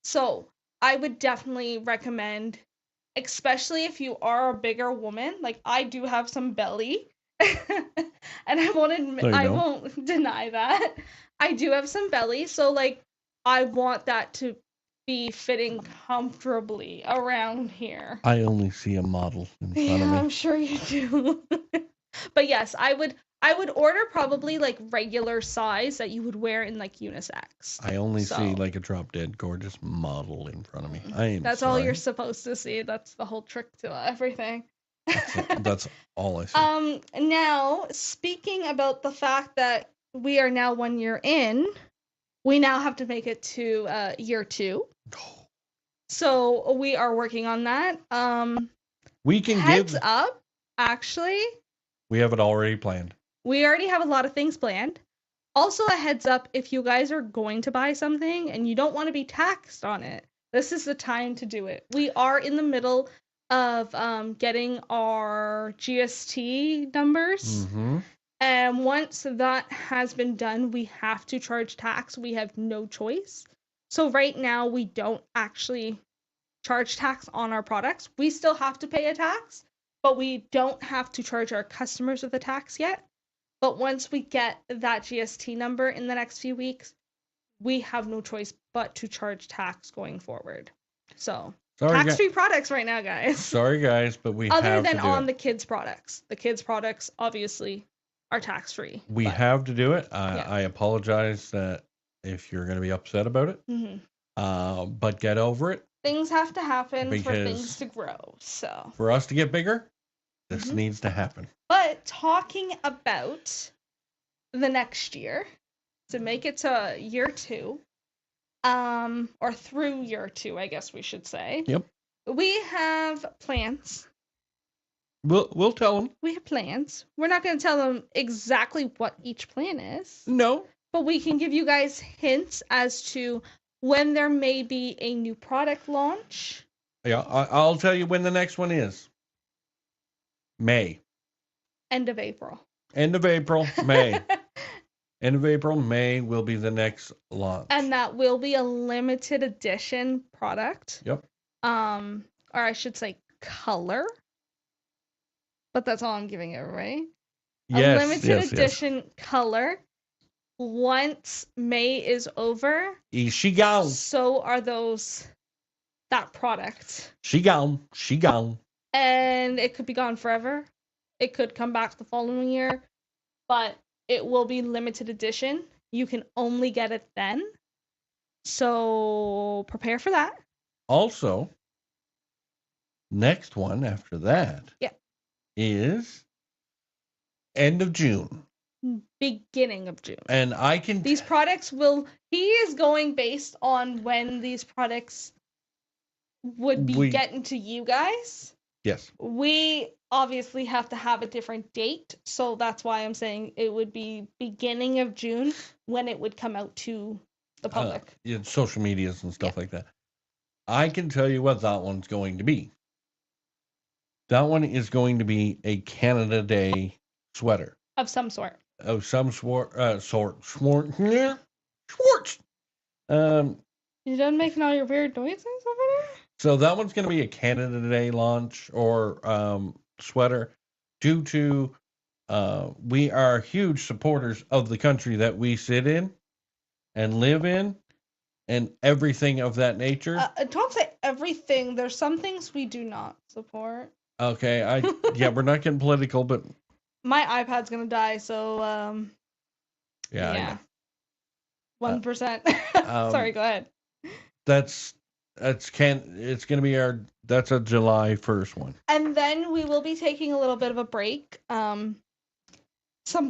So I would definitely recommend, especially if you are a bigger woman, I do have some belly, and I won't deny that. I do have some belly, so I want that to be fitting comfortably around here. I only see a model in front of me. Yeah, I'm sure you do. But yes, I would order probably regular size that you would wear in unisex. I only see a drop dead gorgeous model in front of me. That's all you're supposed to see. That's the whole trick to everything. That's all I see. Now, speaking about the fact that we are now 1 year in, We now have to make it to year 2. So we are working on that. We can Heads give. up, actually, We have it already planned. we already have a lot of things planned. Also, a heads up, if you guys are going to buy something and you don't want to be taxed on it, this is the time to do it. We are in the middle of getting our GST numbers. Mm-hmm. And once that has been done, we have to charge tax. We have no choice. So right now, we don't actually charge tax on our products. We still have to pay a tax, but we don't have to charge our customers with a tax yet. But once we get that GST number in the next few weeks, we have no choice but to charge tax going forward. So, tax-free products right now, guys. Sorry, guys, but we Other have than to do on it. the kids' products. The kids' products, obviously, are tax-free. We have to do it. I apologize that if you're going to be upset about it. Mm-hmm. But get over it. Things have to happen for Because things to grow. So for us to get bigger, this needs to happen. But talking about the next year, to make it to year 2, or through year 2, I guess we should say. Yep. We have plans. We'll tell them. We have plans. We're not going to tell them exactly what each plan is. No. But we can give you guys hints as to when there may be a new product launch. Yeah, I'll tell you when the next one is. May. End of April. End of April, May. End of April, May will be the next launch. And that will be a limited edition product. Yep. Or I should say color. But that's all I'm giving it, right? Yes, a limited edition color. Once May is over, she gone. so are that product. She gone. She gone. And it could be gone forever. It could come back the following year, but it will be limited edition. You can only get it then. So prepare for that. Also, next one after that is end of June. Beginning of June. And I can... These products he is going based on when these products would be getting to you guys. Yes. We obviously have to have a different date, so that's why I'm saying it would be beginning of June when it would come out to the public. Social medias and stuff like that. I can tell you what that one's going to be. That one is going to be a Canada Day sweater. Of some sort. Of some sort. Schwartz. You done making all your weird noises over there? So that one's going to be a Canada Day launch or sweater due to we are huge supporters of the country that we sit in and live in and everything of that nature. Don't say everything. There's some things we do not support. Okay, we're not getting political, but my iPad's gonna die, so yeah. 1%. Sorry, go ahead. It's gonna be that's a July 1st one. And then we will be taking a little bit of a break. Some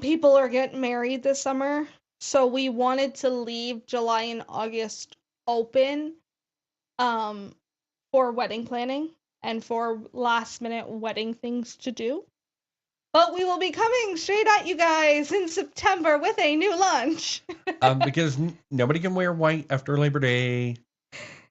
people are getting married this summer, so we wanted to leave July and August open for wedding planning and for last minute wedding things to do. But we will be coming straight at you guys in September with a new launch. Because nobody can wear white after Labor Day.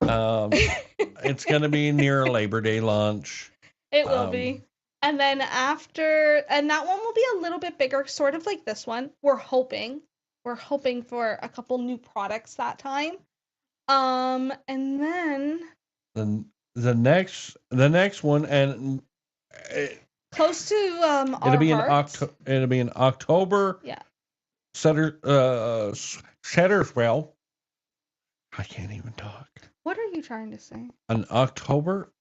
It's going to be near Labor Day launch. It will be. And then and that one will be a little bit bigger, sort of like this one. We're hoping for a couple new products that time. And then the next one, and close to it'll be in October. Yeah. Setterswell. I can't even talk. What are you trying to say? An October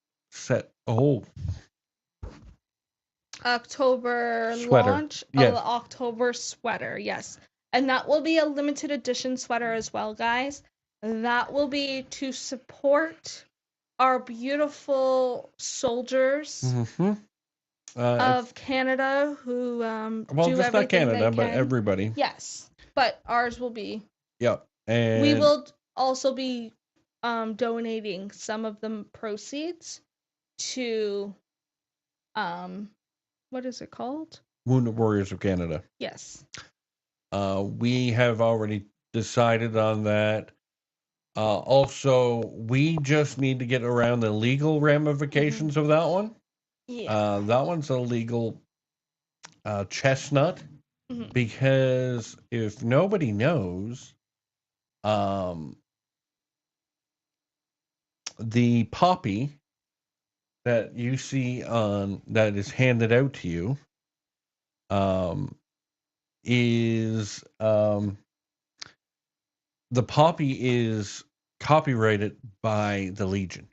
October sweater. Launch. Yes. The October sweater, yes. And that will be a limited edition sweater as well, guys. That will be to support our beautiful soldiers of Canada who well, do just everything not Canada, they but can. everybody. Yes, but ours will be. Yep. And We will also be donating some of the proceeds to what is it called? Wounded Warriors of Canada. Yes. We have already decided on that. Also, we just need to get around the legal ramifications of that one. Yeah. That one's a legal chestnut Mhm. because if nobody knows, the poppy that you see on that is handed out to you is the poppy is copyrighted by the Legion,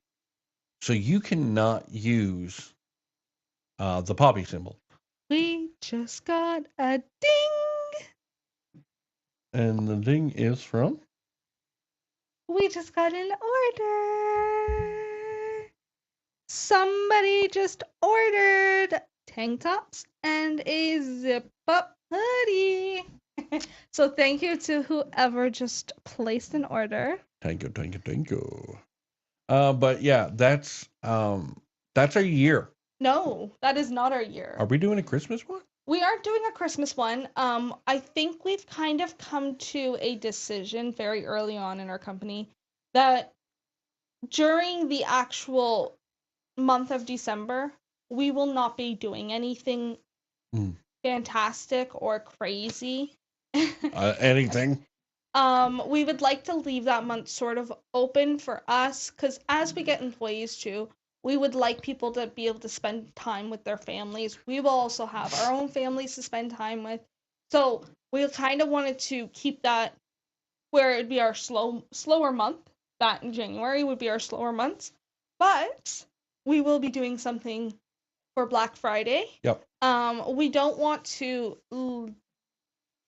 so you cannot use the poppy symbol. We just got a ding. And the ding is from We just got an order. Somebody just ordered tank tops and a zip up hoodie. So thank you to whoever just placed an order. Tanko. But yeah, that's our year. No, that is not our year. Are we doing a Christmas one? We aren't doing a Christmas one. I think we've kind of come to a decision very early on in our company that during the actual month of December, we will not be doing anything fantastic or crazy. Anything? We would like to leave that month sort of open for us because as we get employees too, we would like people to be able to spend time with their families. We will also have our own families to spend time with. So we kind of wanted to keep that where it'd be our slower month. That in January would be our slower months. But we will be doing something for Black Friday. Yep. We don't want to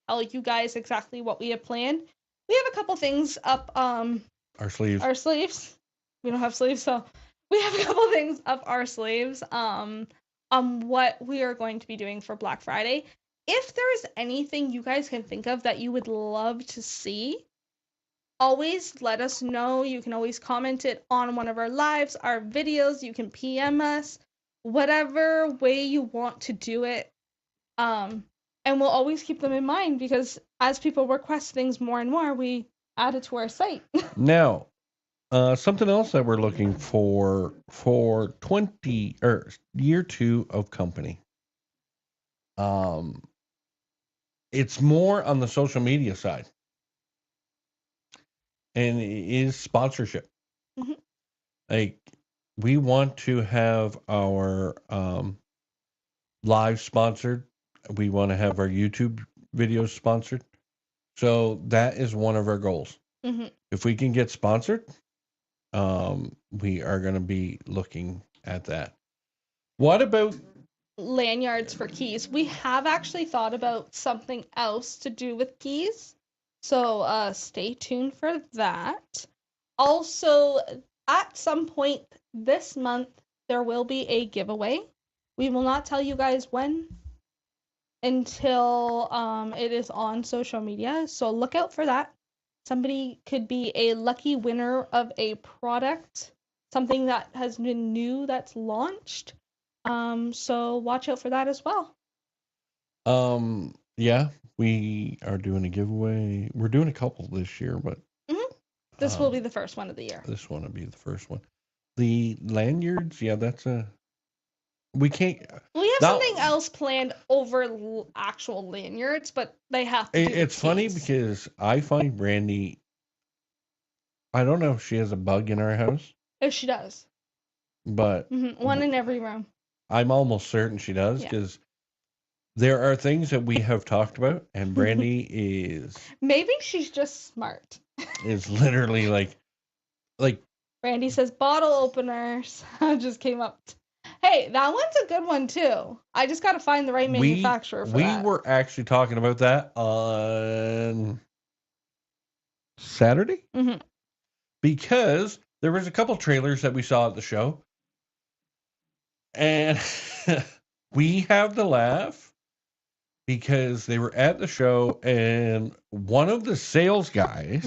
tell you guys exactly what we have planned. We have a couple things up Our sleeves. our sleeves. We don't have sleeves, so we have a couple things up our sleeves what we are going to be doing for Black Friday. If there's anything you guys can think of that you would love to see, always let us know. You can always comment it on one of our lives, our videos. You can PM us, whatever way you want to do it. And we'll always keep them in mind because as people request things more and more, we add it to our site. Now, something else that we're looking for 20 or year 2 of company. It's more on the social media side, and it is sponsorship. Mm-hmm. Like we want to have our live sponsored. We want to have our YouTube videos sponsored. So that is one of our goals. Mm-hmm. If we can get sponsored, we are going to be looking at that. What about lanyards for keys? We have actually thought about something else to do with keys. So stay tuned for that. Also, at some point this month, there will be a giveaway. We will not tell you guys when until it is on social media. So look out for that. Somebody could be a lucky winner of a product, something that has been new that's launched. So watch out for that as well. Yeah, we are doing a giveaway. We're doing a couple this year, but this will be the first one of the year. This one will be the first one. The lanyards, yeah, that's a we can't. We have something else planned over actual lanyards, but they have to. It's funny because I find Brandy. I don't know if she has a bug in our house. If she does, but one in every room. I'm almost certain she does because there are things that we have talked about, and Brandy is. Maybe she's just smart. Is literally like. Brandy says bottle openers. Just came up. Hey, that one's a good one too. I just got to find the right manufacturer for that. We were actually talking about that on Saturday. Mm-hmm. Because there was a couple trailers that we saw at the show. And we have to laugh because they were at the show and one of the sales guys,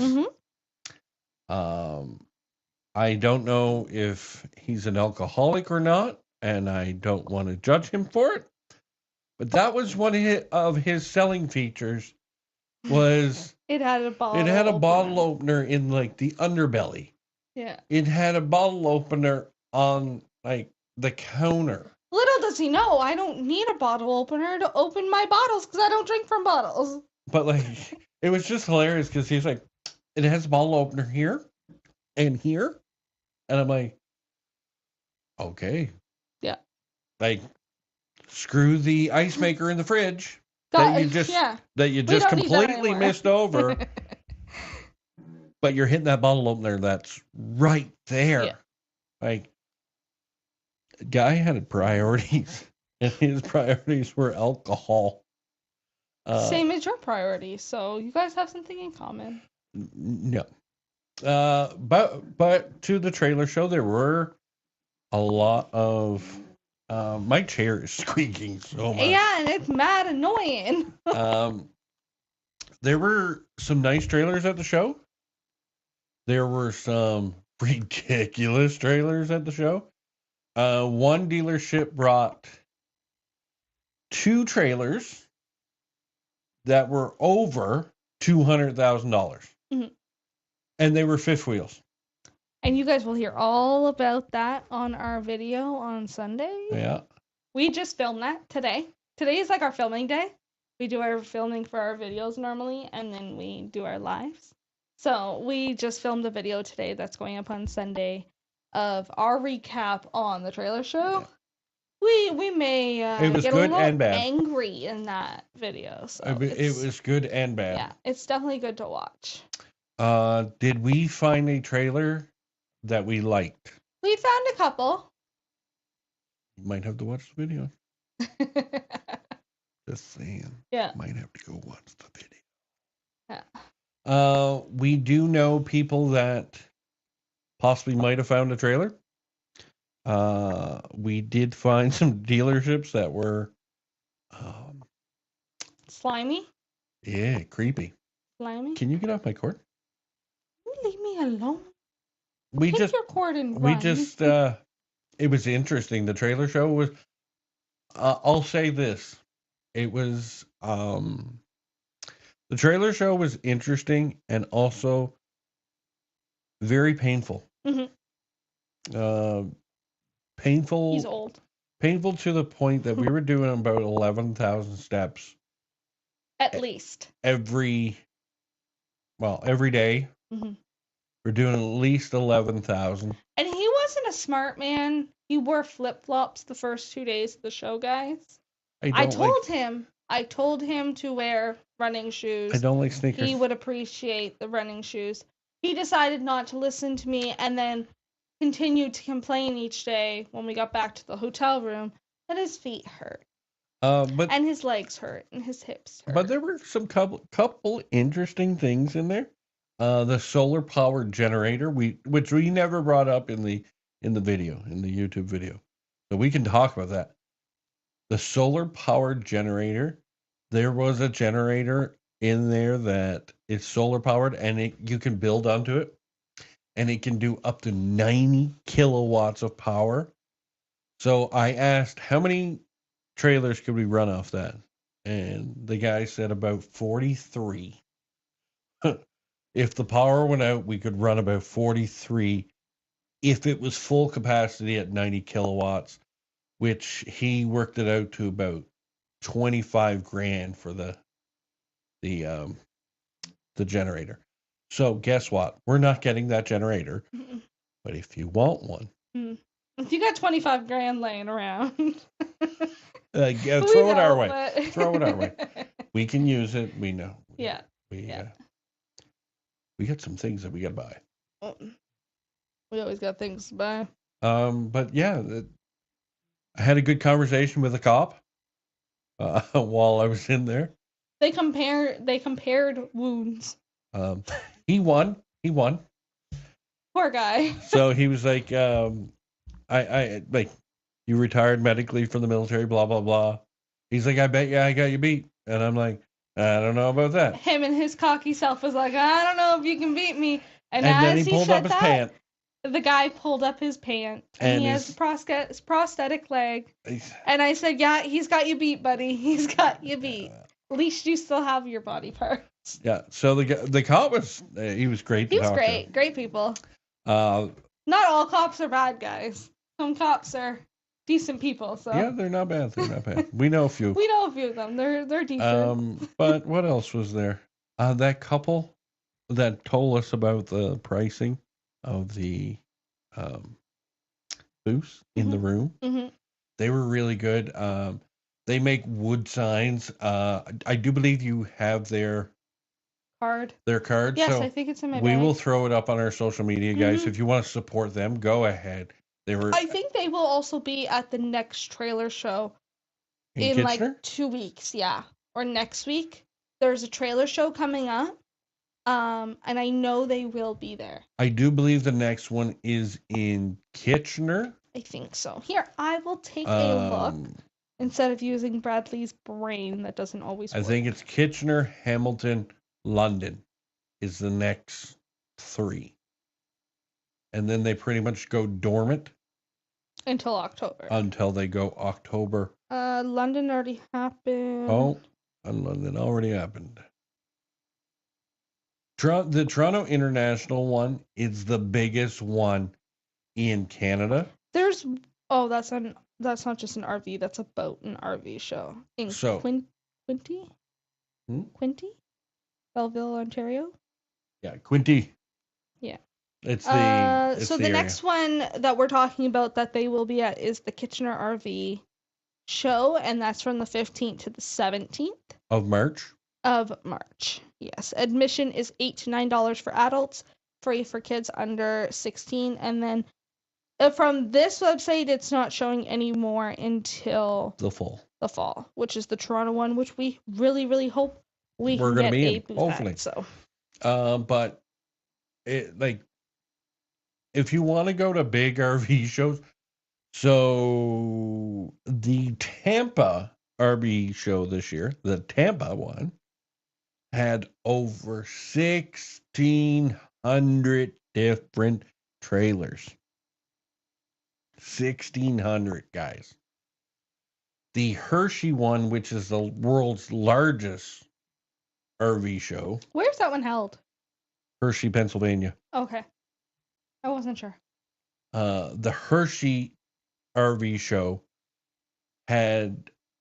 I don't know if he's an alcoholic or not, and I don't want to judge him for it, but that was one of his selling features was It had a bottle opener in like the underbelly. Yeah. It had a bottle opener on like the counter. Little does he know, I don't need a bottle opener to open my bottles because I don't drink from bottles. But like, it was just hilarious because he's like, it has a bottle opener here and here. And I'm like, okay. Yeah. Like, screw the ice maker in the fridge that you just completely missed over. But you're hitting that bottle opener that's right there. Yeah. Like, guy had priorities, and his priorities were alcohol. Same as your priorities, so you guys have something in common. No. But to the trailer show, there were a lot of my chair is squeaking so much. Yeah, and it's mad annoying. There were some nice trailers at the show. There were some ridiculous trailers at the show. One dealership brought 2 trailers that were over $200,000. And they were fifth wheels. And you guys will hear all about that on our video on Sunday. Yeah. We just filmed that today. Today is like our filming day. We do our filming for our videos normally, and then we do our lives. So we just filmed a video today that's going up on Sunday of our recap on the trailer show. Yeah. We may get a little angry in that video. So it was good and bad. Yeah, it's definitely good to watch. Did we find a trailer that we liked? We found a couple. You might have to watch the video. Just saying. Yeah. Might have to go watch the video. Yeah. We do know people that possibly might have found a trailer. We did find some dealerships that were slimy. Yeah, creepy. Slimy. Can you get off my cord? Leave me alone. Take your cord and run. It was interesting. The trailer show was, I'll say this. It was, the trailer show was interesting and also very painful. Painful. He's old. Painful to the point that we were doing about 11,000 steps. At least. Every day. We're doing at least 11,000. And he wasn't a smart man. He wore flip-flops the first 2 days of the show, guys. I told him to wear running shoes. I don't like sneakers. He would appreciate the running shoes. He decided not to listen to me and then continued to complain each day when we got back to the hotel room that his feet hurt. And his legs hurt and his hips hurt. But there were some couple interesting things in there. The solar powered generator, which we never brought up in the video, in the YouTube video. So we can talk about that. The solar powered generator, there was a generator in there that is solar powered and you can build onto it. And it can do up to 90 kilowatts of power. So I asked, how many trailers could we run off that? And the guy said about 43. If the power went out, we could run about 43 if it was full capacity at 90 kilowatts, which he worked it out to about 25 grand for the generator. So guess what? We're not getting that generator. But if you want one. If you got 25 grand laying around. Throw it our way. Throw it our way. We can use it. We know. Yeah. We got some things that we got to buy. We always got things to buy. But yeah, I had a good conversation with a cop while I was in there. They compared wounds. He won. Poor guy. So he was like, I like, you retired medically from the military, blah, blah, blah. He's like, I bet you I got you beat. And I'm like, I don't know about that. Him and his cocky self was like, I don't know if you can beat me. And then as he pulled said up his that, pant. the guy pulled up his pant, and he has a prosthetic leg. And I said, yeah, he's got you beat, buddy. He's got you beat. At least you still have your body parts. Yeah. So the cop was he was great. He was great. Great people. Not all cops are bad guys. Some cops are decent people. So yeah, they're not bad. They're not bad. We know a few. We know a few of them. They're decent. But what else was there? That couple that told us about the pricing of the booths in the room. Mm-hmm. They were really good. They make wood signs. I do believe you have their card. Yes, so I think it's in my bag. We will throw it up on our social media, guys. If you want to support them, go ahead. I think they will also be at the next trailer show in like 2 weeks. Yeah, or next week. There's a trailer show coming up. And I know they will be there. I do believe the next one is in Kitchener. I think so. Here, I will take a look instead of using Bradley's brain that doesn't always work. I think it's Kitchener, Hamilton, London is the next 3. And then they pretty much go dormant. Until October. Until they go October. London already happened. Oh, London already happened. The Toronto International one is the biggest one in Canada. That's not just an RV, that's a boat and RV show in Quinte? Quinte? Belleville, Ontario? Yeah, Quinte. Yeah. It's the the next one that we're talking about that they will be at is the Kitchener RV show, and that's from the 15th to the 17th of March. Yes. Admission is $8 to $9 for adults, free for kids under 16, and then from this website it's not showing any more until the fall, which is the Toronto one, which we really, really hope we're can get be a booth hopefully at, so but it, like, if you want to go to big RV shows, so the Tampa RV show this year, the Tampa one, had over 1,600 different trailers. 1,600, guys. The Hershey one, which is the world's largest RV show. Where's that one held? Hershey, Pennsylvania. Okay. I wasn't sure. The Hershey RV show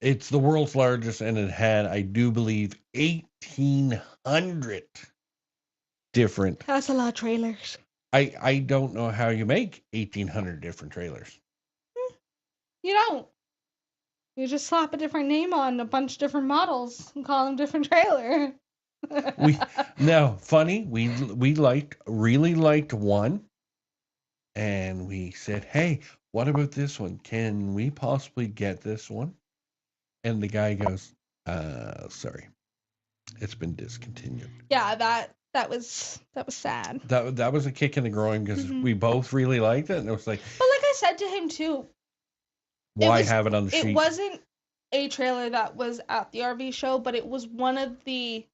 it's the world's largest, and it had, I do believe, 1,800 different. That's a lot of trailers. I don't know how you make 1,800 different trailers. You don't. You just slap a different name on a bunch of different models and call them different trailer. We really liked one, and we said, hey, what about this one? Can we possibly get this one? And the guy goes, sorry, it's been discontinued. Yeah, that was sad. That was a kick in the groin because we both really liked it, and it was like. But like I said to him too, why have it on the sheet? It wasn't a trailer that was at the RV show, but it was one of the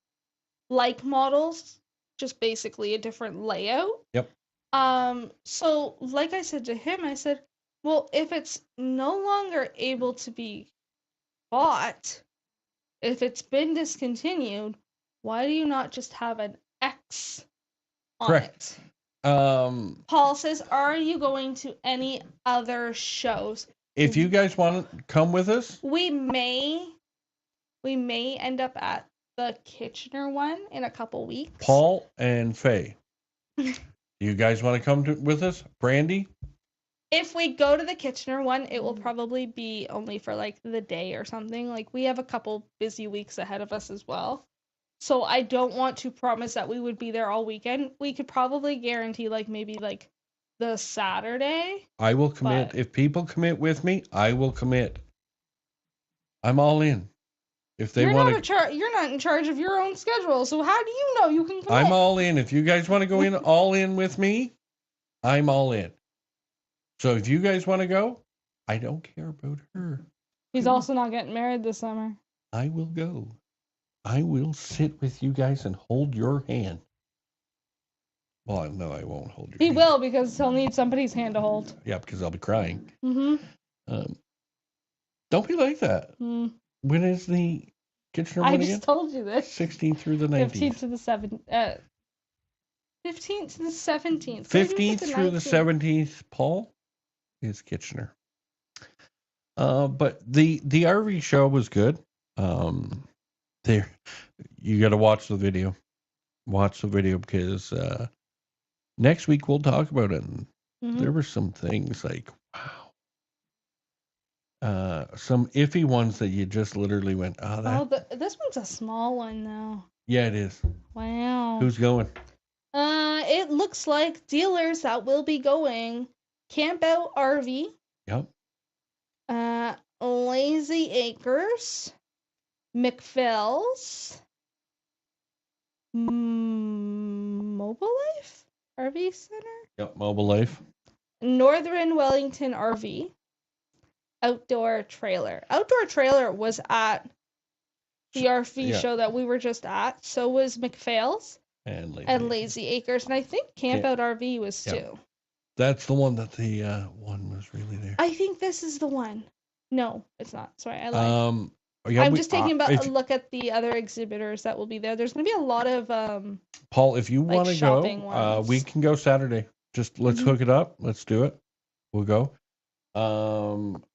like models, just basically a different layout. Yep. So like I said to him, I said, well, if it's no longer able to be bought, if it's been discontinued, why do you not just have an X on Correct. It? Paul says, are you going to any other shows? If you guys want to come with us, we may end up at the Kitchener one in a couple weeks. Paul and Faye. You guys want to come with us? Brandy? If we go to the Kitchener one, it will probably be only for like the day or something. Like, we have a couple busy weeks ahead of us as well. So I don't want to promise that we would be there all weekend. We could probably guarantee like maybe like the Saturday. I will commit. If people commit with me, I will commit. I'm all in. If they want to, you're not in charge of your own schedule. So how do you know you can commit? I'm all in. If you guys want to go in all in with me, I'm all in. So if you guys want to go, I don't care about her. He's also not getting married this summer. I will go. I will sit with you guys and hold your hand. Well, no, I won't hold your He hand. will, because he'll need somebody's hand to hold. Yeah, because I'll be crying. Mm-hmm. Don't be like that. Mm. When is the Kitchener I one just again? told you this. 16th through the 19th. 15th to the 7th. 15th to the 17th. 15th through the 17th, Paul, is Kitchener. But the RV show was good. There, you got to watch the video. Watch the video because next week we'll talk about it. And there were some things like, wow. Some iffy ones that you just literally went, this one's a small one though. Yeah, it is. Wow. Who's going? It looks like dealers that will be going: Camp Out RV. Yep. Lazy Acres, McPhail's, Mobile Life RV Center. Yep, Mobile Life. Northern Wellington RV. Outdoor Trailer. Outdoor Trailer was at the RV show that we were just at. So was McPhail's and Lazy Acres. And I think Camp Out RV was too. That's the one that the one was really there. I think this is the one. No, it's not. Sorry, I lied. I'm just taking a look at the other exhibitors that will be there. There's going to be a lot of Paul, if you want to go, we can go Saturday. Just let's hook it up. Let's do it. We'll go.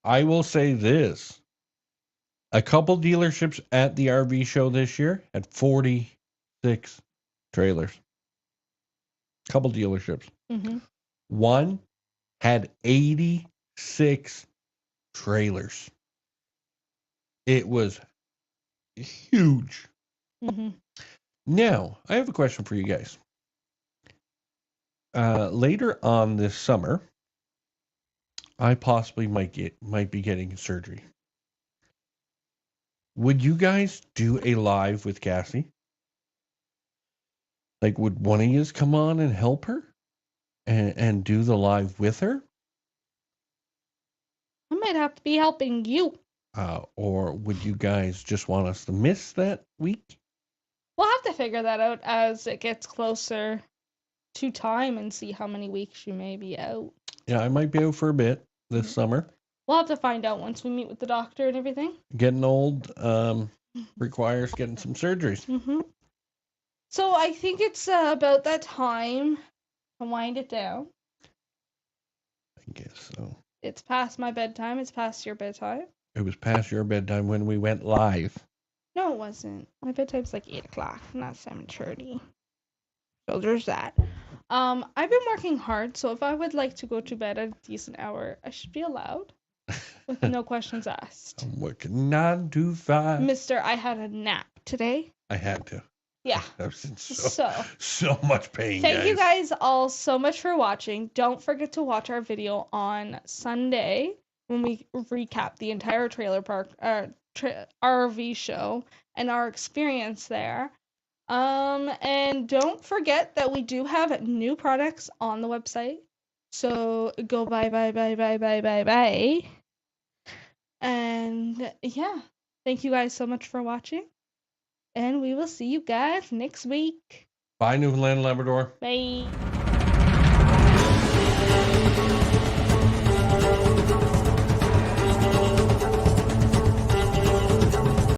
I will say this. A couple dealerships at the RV show this year had 46 trailers. Couple dealerships. Mm-hmm. One had 86 trailers. It was huge. Mm-hmm. Now, I have a question for you guys. Later on this summer, I possibly might be getting surgery. Would you guys do a live with Cassie? Like, would one of you come on and help her and do the live with her? I might have to be helping you. Or would you guys just want us to miss that week? We'll have to figure that out as it gets closer to time and see how many weeks you may be out. Yeah, I might be out for a bit this summer. We'll have to find out once we meet with the doctor and everything. Getting old requires getting some surgeries. Mm-hmm. So I think it's about that time to wind it down. I guess so. It's past my bedtime. It's past your bedtime. It was past your bedtime when we went live. No, it wasn't. My bedtime's like 8 o'clock, not 7:30. So there's that. I've been working hard, so if I would like to go to bed at a decent hour, I should be allowed. With no questions asked. I'm working 9 to 5. Mister, I had a nap today. I had to. Yeah. I was in so much pain, Thank you guys all so much for watching. Don't forget to watch our video on Sunday when we recap the entire trailer park RV show and our experience there. And don't forget that we do have new products on the website. So go buy. And yeah, thank you guys so much for watching. And we will see you guys next week. Bye, Newfoundland and Labrador. Bye.